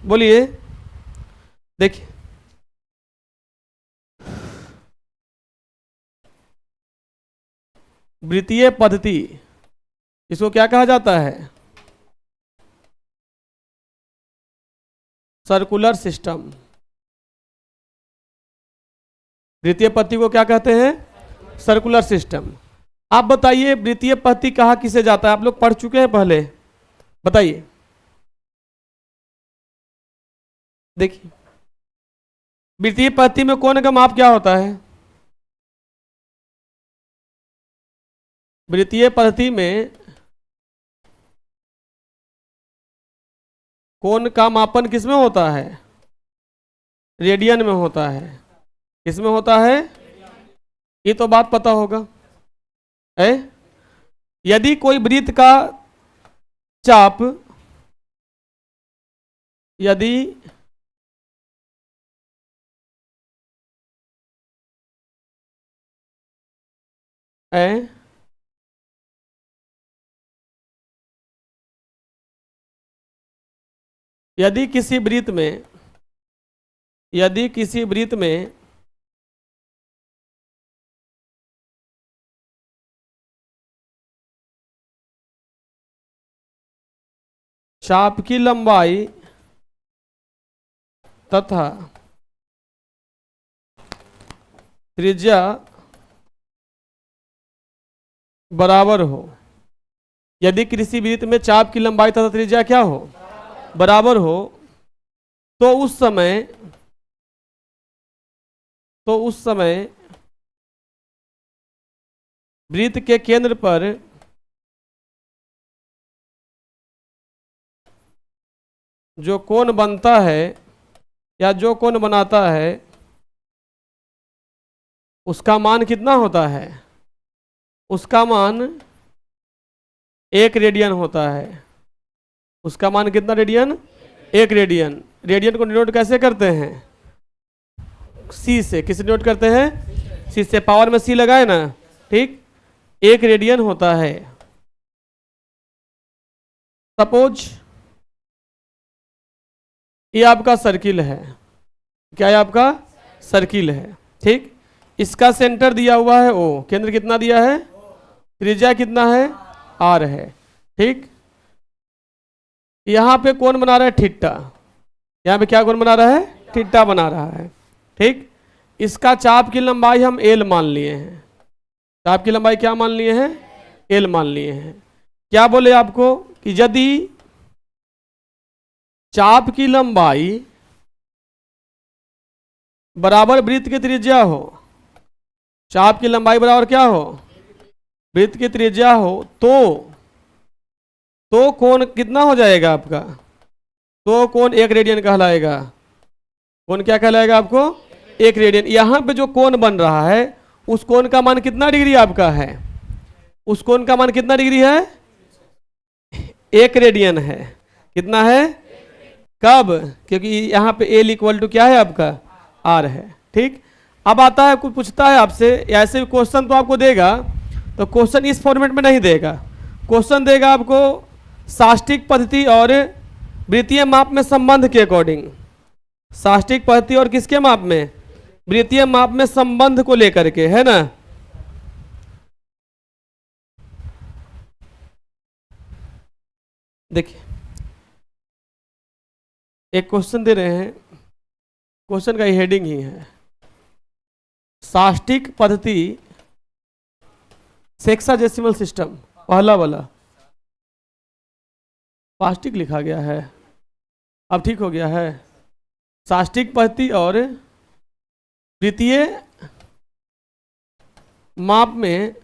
बोलिए। देखिए वृत्तीय पद्धति इसको क्या कहा जाता है? Circular system. वृत्तीय पद्धति को क्या कहते हैं? Circular system. आप बताइए वृत्तीय पद्धति कहा किसे जाता है? आप लोग पढ़ चुके हैं पहले, बताइए। देखिए वृत्तीय पद्धति में कोण का माप क्या होता है? वृत्तीय पद्धति में कोण का मापन किसमें होता है? रेडियन में होता है। किसमें होता है? ये तो बात पता होगा है। यदि कोई वृत्त का चाप, यदि यदि किसी वृत्त में, यदि किसी वृत्त में चाप की लंबाई तथा त्रिज्या बराबर हो, यदि किसी वृत्त में चाप की लंबाई तथा त्रिज्या क्या हो? बराबर हो, तो उस समय वृत्त के केंद्र पर जो कोण बनता है या जो कोण बनाता है उसका मान कितना होता है? उसका मान 1 रेडियन होता है। उसका मान कितना रेडियन? 1 रेडियन। रेडियन को डिनोट कैसे करते हैं? सी से। किसे डिनोट करते हैं? सी से। पावर में सी लगाए ना, ठीक। 1 रेडियन होता है। सपोज ये आपका सर्किल है। क्या है आपका? सर्किल है, ठीक। इसका सेंटर दिया हुआ है ओ, केंद्र कितना दिया है? त्रिज्या कितना है? आर है, ठीक। यहां पे कौन बना रहा है? थीटा। यहां पे क्या कौन बना रहा है? थीटा बना रहा है, ठीक। इसका चाप की लंबाई हम एल मान लिए हैं। चाप की लंबाई क्या मान लिए हैं? एल मान लिए हैं। क्या बोले आपको कि यदि चाप की लंबाई बराबर वृत्त की त्रिज्या हो, चाप की लंबाई बराबर क्या हो? वृत्त की त्रिज्या हो, तो कोण कितना हो जाएगा आपका? तो कोण 1 रेडियन कहलाएगा। कोण क्या कहलाएगा आपको? 1 रेडियन। यहाँ पे जो कोण बन रहा है उस कोण का मान कितना डिग्री आपका है? उस कोण का मान कितना डिग्री है? 1 रेडियन है। कितना है? कब? क्योंकि यहाँ पे एल इक्वल टू क्या है आपका? आर है। ठीक। अब आता है, कुछ पूछता है आपसे, ऐसे क्वेश्चन तो आपको देगा, तो क्वेश्चन इस फॉर्मेट में नहीं देगा। क्वेश्चन देगा आपको साष्टिक पद्धति और वृत्तीय माप में संबंध के अकॉर्डिंग। साष्टिक पद्धति और किसके माप में? वृत्तीय माप में संबंध को लेकर के, है ना। देखिए एक क्वेश्चन दे रहे हैं, क्वेश्चन का हेडिंग ही है साष्टिक पद्धति सेक्साडेसिमल सिस्टम, पहला वाला साष्टिक लिखा गया है, अब ठीक हो गया है। साष्टिक पद्धति और द्वितीय माप में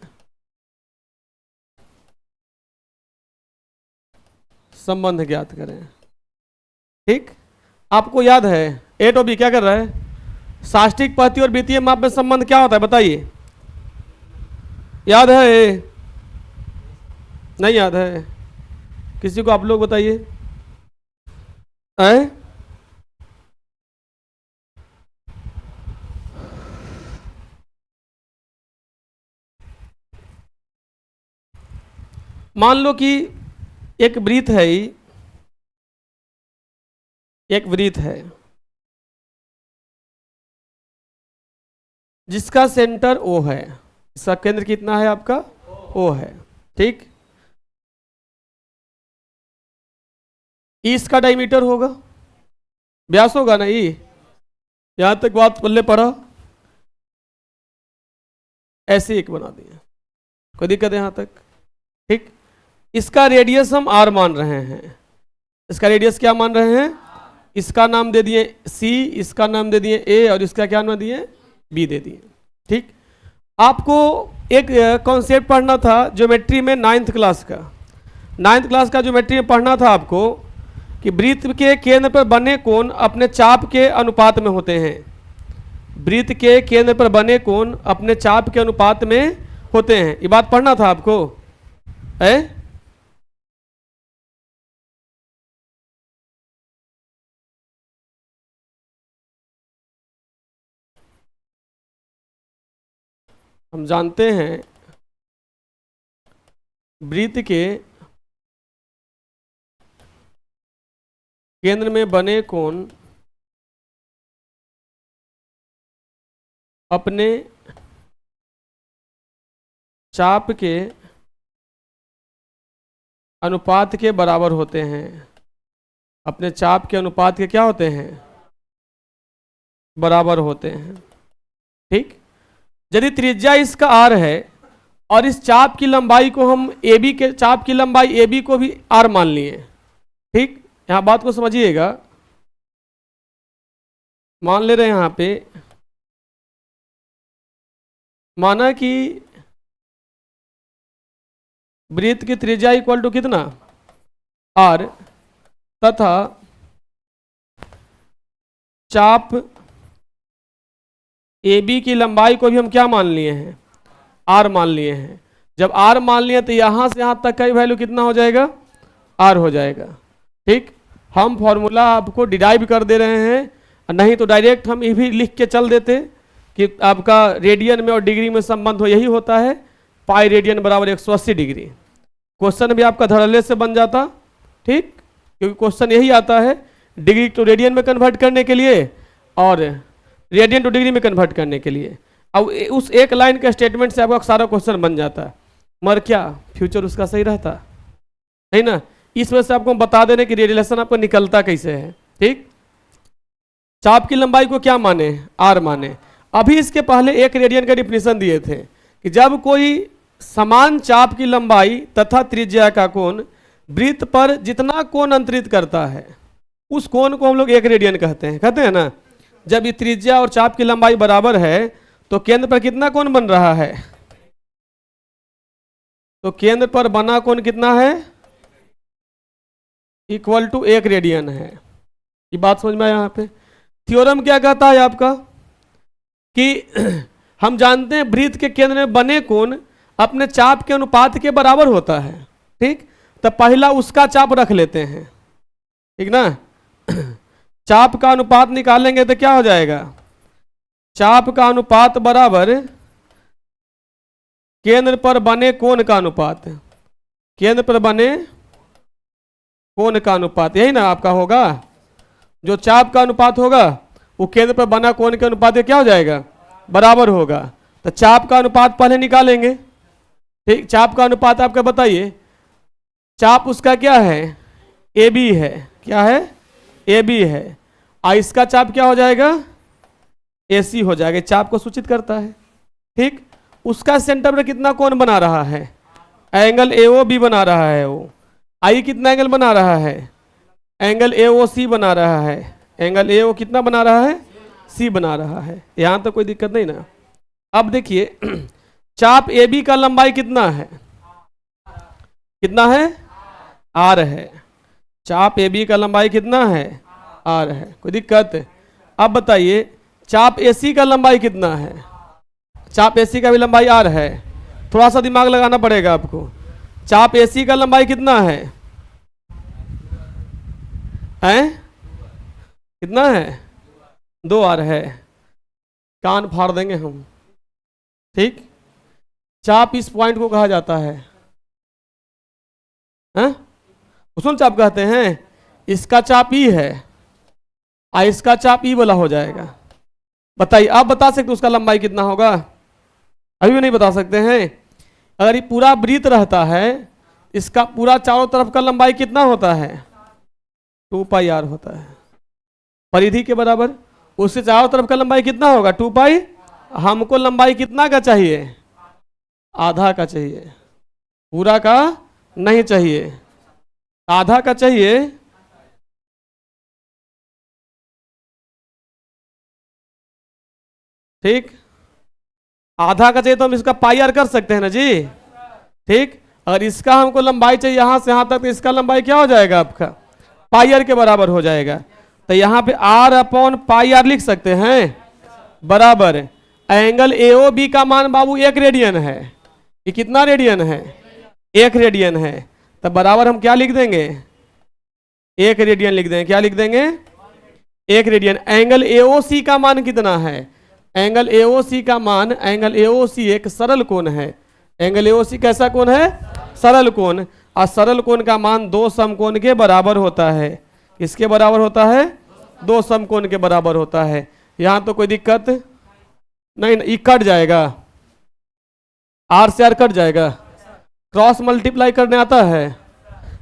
संबंध ज्ञात करें। ठीक। आपको याद है ए टू बी क्या कर रहा है? साष्टिक पद्धति और वृत्तीय माप में संबंध क्या होता है बताइए? याद है? नहीं याद है? किसी को आप लोग बताइए। मान लो कि एक वृत्त है, एक वृत्त है जिसका सेंटर O है, इसका केंद्र कितना है आपका? O है। ठीक। इसका डायमीटर होगा, व्यास होगा ना ई। यहां तक बात पल्ले पड़ा, ऐसे एक बना दिया, कोई दिक्कत है यहां तक? ठीक। इसका रेडियस हम R मान रहे हैं। इसका रेडियस क्या मान रहे हैं? इसका नाम दे दिए C, इसका नाम दे दिए A और इसका क्या नाम दिए? B दे दिए। ठीक। आपको एक कॉन्सेप्ट पढ़ना था ज्योमेट्री में 9th क्लास का। 9th क्लास का ज्योमेट्री में पढ़ना था आपको कि वृत्त के केंद्र पर बने कोण अपने चाप के अनुपात में होते हैं। वृत्त के केंद्र पर बने कोण अपने चाप के अनुपात में होते हैं, ये बात पढ़ना था आपको है? हम जानते हैं वृत्त के केंद्र में बने कोण अपने चाप के अनुपात के बराबर होते हैं। अपने चाप के अनुपात के क्या होते हैं? बराबर होते हैं। ठीक। यदि त्रिज्या इसका R है और इस चाप की लंबाई को हम AB के चाप की लंबाई AB को भी R मान लिए। ठीक। यहां बात को समझिएगा, मान ले रहे हैं यहां पे, माना कि वृत्त की त्रिज्या इक्वल टू कितना? R, तथा चाप AB की लंबाई को भी हम क्या मान लिए हैं? R मान लिए हैं। जब R मान लिए तो यहां से यहां तक का वैल्यू कितना हो जाएगा? R हो जाएगा। ठीक। हम फॉर्मूला आपको डिराइव कर दे रहे हैं, नहीं तो डायरेक्ट हम ये भी लिख के चल देते कि आपका रेडियन में और डिग्री में संबंध हो, यही होता है पाई रेडियन बराबर 180 डिग्री। क्वेश्चन भी आपका धड़ल्ले से बन जाता। ठीक। क्योंकि क्वेश्चन यही आता है डिग्री टू रेडियन में कन्वर्ट करने के लिए और रेडियन टू डिग्री में कन्वर्ट करने के लिए। अब उस एक लाइन के स्टेटमेंट से आपका सारा क्वेश्चन बन जाता है, मगर क्या फ्यूचर उसका सही रहता है ना? इस वजह से आपको बता देने की रिलेशन आपको निकलता कैसे है। ठीक। चाप की लंबाई को क्या माने? R माने। अभी इसके पहले 1 रेडियन का डिफिनेशन दिए थे कि जब कोई समान चाप की लंबाई तथा त्रिज्या का कोण वृत्त पर जितना कोण अंतरित करता है उस कोण को हम लोग 1 रेडियन कहते हैं ना। जब ये त्रिज्या और चाप की लंबाई बराबर है तो केंद्र पर कितना कोण बन रहा है? तो केंद्र पर बना कोण कितना है? इक्वल टू 1 रेडियन है। ये बात समझ में आया? यहाँ पे थ्योरम क्या कहता है आपका कि हम जानते हैं वृत्त के केंद्र में बने कोण अपने चाप के अनुपात के बराबर होता है। ठीक, तो पहला उसका चाप रख लेते हैं, ठीक ना। चाप का अनुपात निकालेंगे तो क्या हो जाएगा, चाप का अनुपात बराबर केंद्र पर बने कोण का अनुपात, केंद्र पर बने कोण का अनुपात, यही ना आपका होगा। जो चाप का अनुपात होगा वो केंद्र पर बना कोण के अनुपात के क्या हो जाएगा, बराबर होगा। तो चाप का अनुपात पहले निकालेंगे। ठीक, चाप का अनुपात आपका बताइए, चाप उसका क्या है, ए बी है, क्या है, ए बी है। इसका चाप क्या हो जाएगा, ए सी हो जाएगा, चाप को सूचित करता है। ठीक, उसका सेंटर में कितना कोण बना रहा है, एंगल ए ओ बी बना रहा है वो। आई कितना एंगल बना रहा है, एंगल ए ओ सी बना रहा है, एंगल ए ओ कितना बना रहा है, सी बना रहा है। यहां तो कोई दिक्कत नहीं ना। अब देखिए चाप ए बी का लंबाई कितना है, कितना है, आर है। चाप ए बी का लंबाई कितना है, आर है, कोई दिक्कत। अब बताइए चाप ए सी का लंबाई कितना है, चाप ए सी का भी लंबाई आर है। थोड़ा सा दिमाग लगाना पड़ेगा आपको। चाप ए सी का लंबाई कितना है, कितना है, 2 आर है। कान फाड़ देंगे हम। ठीक, चाप इस पॉइंट को कहा जाता है, उसको चाप कहते हैं। इसका चाप ई है और इसका चाप ई वाला हो जाएगा। बताइए, आप बता सकते उसका लंबाई कितना होगा, अभी भी नहीं बता सकते हैं। अगर ये पूरा वृत्त रहता है, इसका पूरा चारों तरफ का लंबाई कितना होता है, 2 पाई आर होता है, परिधि के बराबर। उससे चारों तरफ का लंबाई कितना होगा, 2 पाई। हमको लंबाई कितना का चाहिए, आधा का चाहिए, पूरा का नहीं चाहिए, आधा का चाहिए। ठीक, आधा का चाहिए तो हम इसका पाई आर कर सकते हैं ना जी। ठीक, अगर इसका हमको लंबाई चाहिए यहां से यहां तक, तो इसका लंबाई क्या हो जाएगा आपका, पाई आर के बराबर हो जाएगा। तो यहां पे आर अपॉन पाई आर लिख सकते हैं, बराबर एंगल ए ओ बी का मान बाबू 1 रेडियन है। ये कितना रेडियन है, 1 रेडियन है। तो बराबर हम क्या लिख देंगे, 1 रेडियन लिख देंगे। क्या लिख देंगे, 1 रेडियन। एंगल ए ओ सी का मान कितना है, एंगल ए ओ सी का मान, एंगल ए ओ सी एक सरल कोण है। एंगल ए ओ सी कैसा कोण है, सरल कोण। और सरल कोण का मान 2 समकोण के बराबर होता है। किसके बराबर होता है, 2 समकोण के बराबर होता है। यहां तो कोई दिक्कत नहीं, ये कट जाएगा, आर से आर कट जाएगा। क्रॉस मल्टीप्लाई करने आता है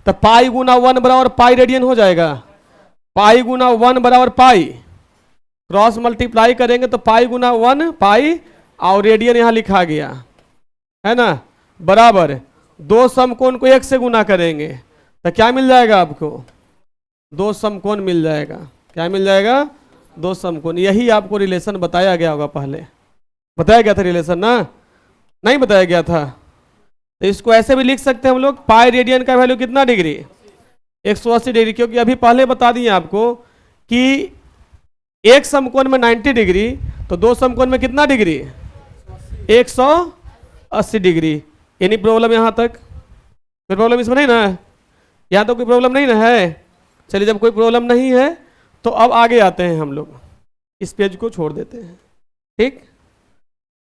तो पाई गुना 1 बराबर पाई रेडियन हो जाएगा। पाई गुना 1 बराबर पाई, क्रॉस मल्टीप्लाई करेंगे तो पाई गुना 1 पाई, और रेडियन यहां लिखा गया है ना, बराबर 2 समकोण को 1 से गुना करेंगे तो क्या मिल जाएगा आपको, 2 समकोण मिल जाएगा। क्या मिल जाएगा, 2 समकोण। यही आपको रिलेशन बताया गया होगा, पहले बताया गया था रिलेशन ना, नहीं बताया गया था। तो इसको ऐसे भी लिख सकते हैं हम लोग, पाई रेडियन का वैल्यू कितना डिग्री, 180 डिग्री। क्योंकि अभी पहले बता दिए आपको कि एक समकोण में 90 डिग्री, तो 2 समकोण में कितना डिग्री, 180 डिग्री। एनी प्रॉब्लम यहाँ तक, कोई प्रॉब्लम इसमें नहीं ना, यहाँ तो कोई प्रॉब्लम नहीं ना है। चलिए, जब कोई प्रॉब्लम नहीं है तो अब आगे आते हैं हम लोग, इस पेज को छोड़ देते हैं। ठीक,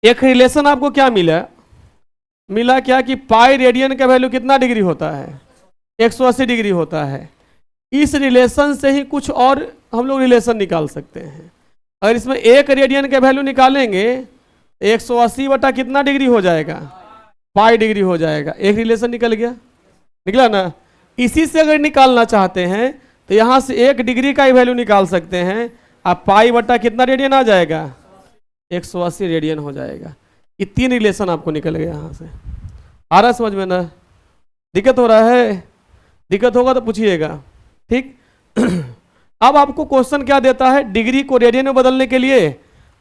एक रिलेशन आपको क्या मिला, मिला क्या कि पाई रेडियन का वैल्यू कितना डिग्री होता है, 180 डिग्री होता है। इस रिलेशन से ही कुछ और हम लोग रिलेशन निकाल सकते हैं। अगर इसमें 1 रेडियन का वैल्यू निकालेंगे, 180 बटा कितना डिग्री हो जाएगा, पाई डिग्री हो जाएगा। एक रिलेशन निकल गया, निकला ना। इसी से अगर निकालना चाहते हैं तो यहां से 1 डिग्री का ही वैल्यू निकाल सकते हैं। अब पाई बटा कितना रेडियन आ जाएगा, 180 रेडियन हो जाएगा। ये 3 रिलेशन आपको निकल गया यहाँ से। आ रहा समझ में ना, दिक्कत हो रहा है, दिक्कत होगा तो पूछिएगा। ठीक, अब आपको क्वेश्चन क्या देता है, डिग्री को रेडियन में बदलने के लिए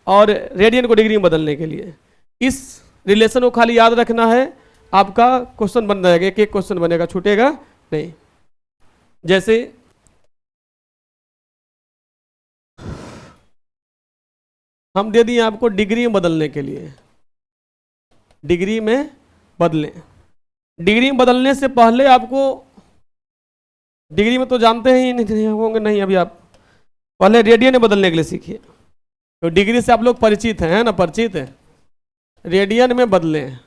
और रेडियन को डिग्री में बदलने के लिए। इस रिलेशन को खाली याद रखना है, आपका क्वेश्चन बन जाएगा, एक एक क्वेश्चन बनेगा, छूटेगा नहीं। जैसे हम दे दिए आपको डिग्री में बदलने के लिए, डिग्री में बदलें। डिग्री में बदलने से पहले आपको, डिग्री में तो जानते ही नहीं होंगे, नहीं अभी आप पहले रेडियन में बदलने के लिए सीखिए। तो डिग्री से आप लोग परिचित हैं, है ना, परिचित है। रेडियन में बदलें,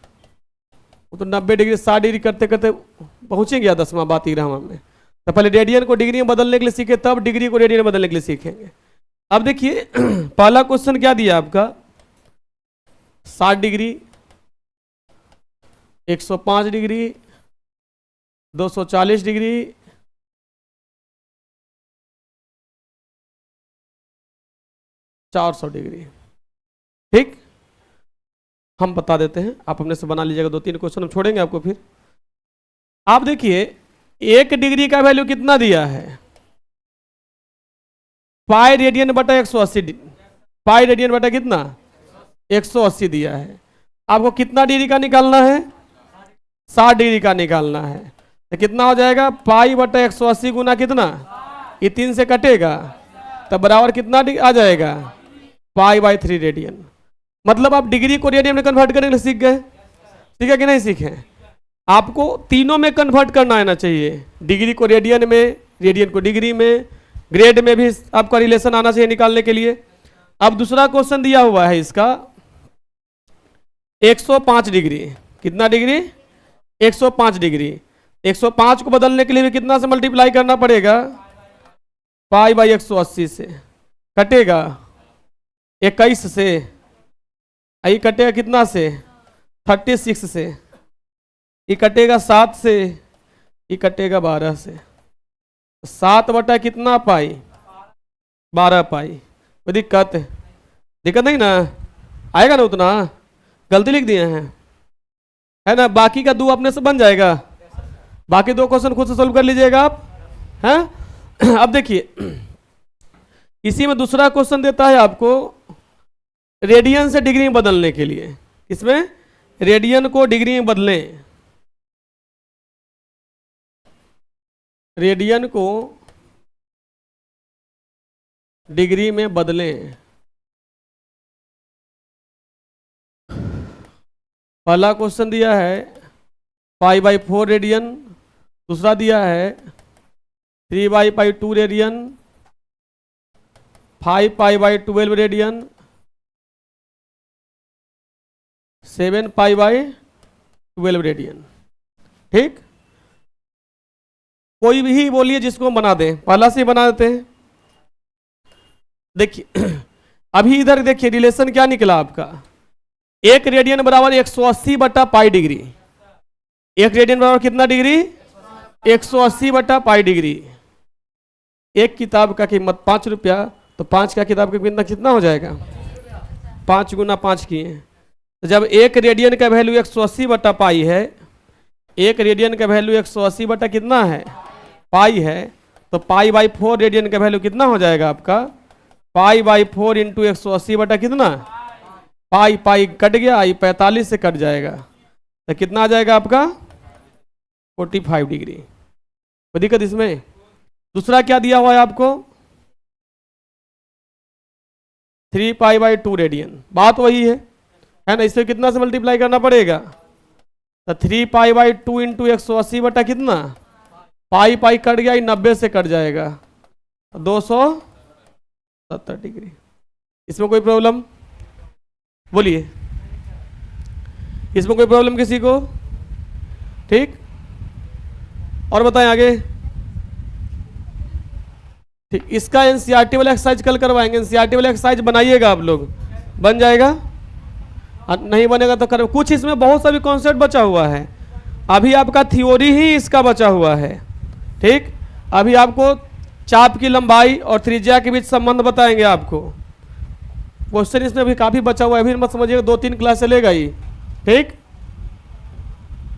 वो तो 90 डिग्री 60 डिग्री करते करते पहुँचेंगे या 10वां बात 13वां में। तो पहले रेडियन को डिग्री में बदलने के लिए सीखे, तब डिग्री को रेडियन में बदलने के लिए सीखेंगे। अब देखिए पहला क्वेश्चन क्या दिया आपका, 60 डिग्री, 105 डिग्री, 240 डिग्री, 400 डिग्री। ठीक, हम बता देते हैं, आप अपने से बना लीजिएगा। 2-3 क्वेश्चन हम छोड़ेंगे आपको। फिर आप देखिए 1 डिग्री का वैल्यू कितना दिया है, पाई रेडियन बटा 180, पाई रेडियन बटा कितना 180 दिया है। आपको कितना डिग्री का निकालना है, 60 डिग्री का निकालना है। तो कितना हो जाएगा, पाई बटा 180 गुना कितना, ये 3 से कटेगा, तब बराबर कितना आ जाएगा, पाई बाई 3 रेडियन। मतलब आप डिग्री को रेडियन में कन्वर्ट करने के लिए सीख गए। ठीक है कि नहीं सीखे? आपको तीनों में कन्वर्ट करना आना चाहिए, डिग्री को रेडियन में, रेडियन को डिग्री में, ग्रेड में भी आपका रिलेशन आना चाहिए निकालने के लिए। अब दूसरा क्वेश्चन दिया हुआ है इसका 105 डिग्री, कितना डिग्री, 105 डिग्री। 105 को बदलने के लिए भी कितना से मल्टीप्लाई करना पड़ेगा, पाई बाई 180 से, कटेगा 21 से, ये कटेगा कितना से 36 से, ये कटेगा 7 से, ये कटेगा 12 से। 7 बटा कितना पाई, 12 पाई। कोई दिक्कत नहीं ना, आएगा ना उतना, गलती लिख दिए हैं, है ना। बाकी का 2 अपने से बन जाएगा, बाकी 2 क्वेश्चन खुद से सोल्व कर लीजिएगा आप, हैं। अब देखिए इसी में दूसरा क्वेश्चन देता है आपको रेडियन से डिग्री में बदलने के लिए। इसमें रेडियन को डिग्री में बदलें, रेडियन को डिग्री में बदलें। पहला क्वेश्चन दिया है पाई बाई 4 रेडियन, दूसरा दिया है 3 by pi 2 radian, 5 pi by 12 radian, 7 pi by 12 radian. ठीक, कोई भी बोलिए जिसको हम बना दें, पहला से बना देते हैं। देखिए अभी इधर देखिए रिलेशन क्या निकला आपका, 1 रेडियन बराबर 180 बटा पाई डिग्री। 1 रेडियन बराबर कितना डिग्री, 180 बटा पाई डिग्री। एक किताब का कीमत 5 रुपया, तो 5 का किताब की कीमत कितना हो जाएगा, 5 गुना 5 किए। तो जब 1 रेडियन का वैल्यू 180 बटा पाई है, 1 रेडियन का वैल्यू 180 बटा कितना है, पाई है, तो पाई बाई 4 रेडियन का वैल्यू कितना हो जाएगा आपका, पाई बाई 4 इंटू 180 बटा कितना, पाई पाई कट गया, ये 45 से कट जाएगा, तो कितना आ जाएगा आपका 45 डिग्री। कोई दिक्कत इसमें? दूसरा क्या दिया हुआ है आपको, 3 पाई बाई 2 रेडियन, बात वही है ना। इससे कितना से मल्टीप्लाई करना पड़ेगा, तो 3 पाई बाई 2 इंटू 180 बटा कितना, पाई पाई कट गया, 90 से कट जाएगा, 270 डिग्री। इसमें कोई प्रॉब्लम बोलिए, इसमें कोई प्रॉब्लम किसी को? ठीक, और बताएं आगे। ठीक, इसका एनसीईआरटी वाला एक्सरसाइज कल करवाएंगे, एनसीईआरटी वाला एक्सरसाइज बनाइएगा आप लोग, बन जाएगा। नहीं बनेगा तो कर, कुछ इसमें बहुत सा भी कॉन्सेप्ट बचा हुआ है, अभी आपका थ्योरी ही इसका बचा हुआ है। ठीक, अभी आपको चाप की लंबाई और त्रिज्या के बीच संबंध बताएंगे आपको। क्वेश्चन इसमें अभी काफ़ी बचा हुआ है, अभी मत समझिएगा 2-3 क्लास चलेगा ही। ठीक।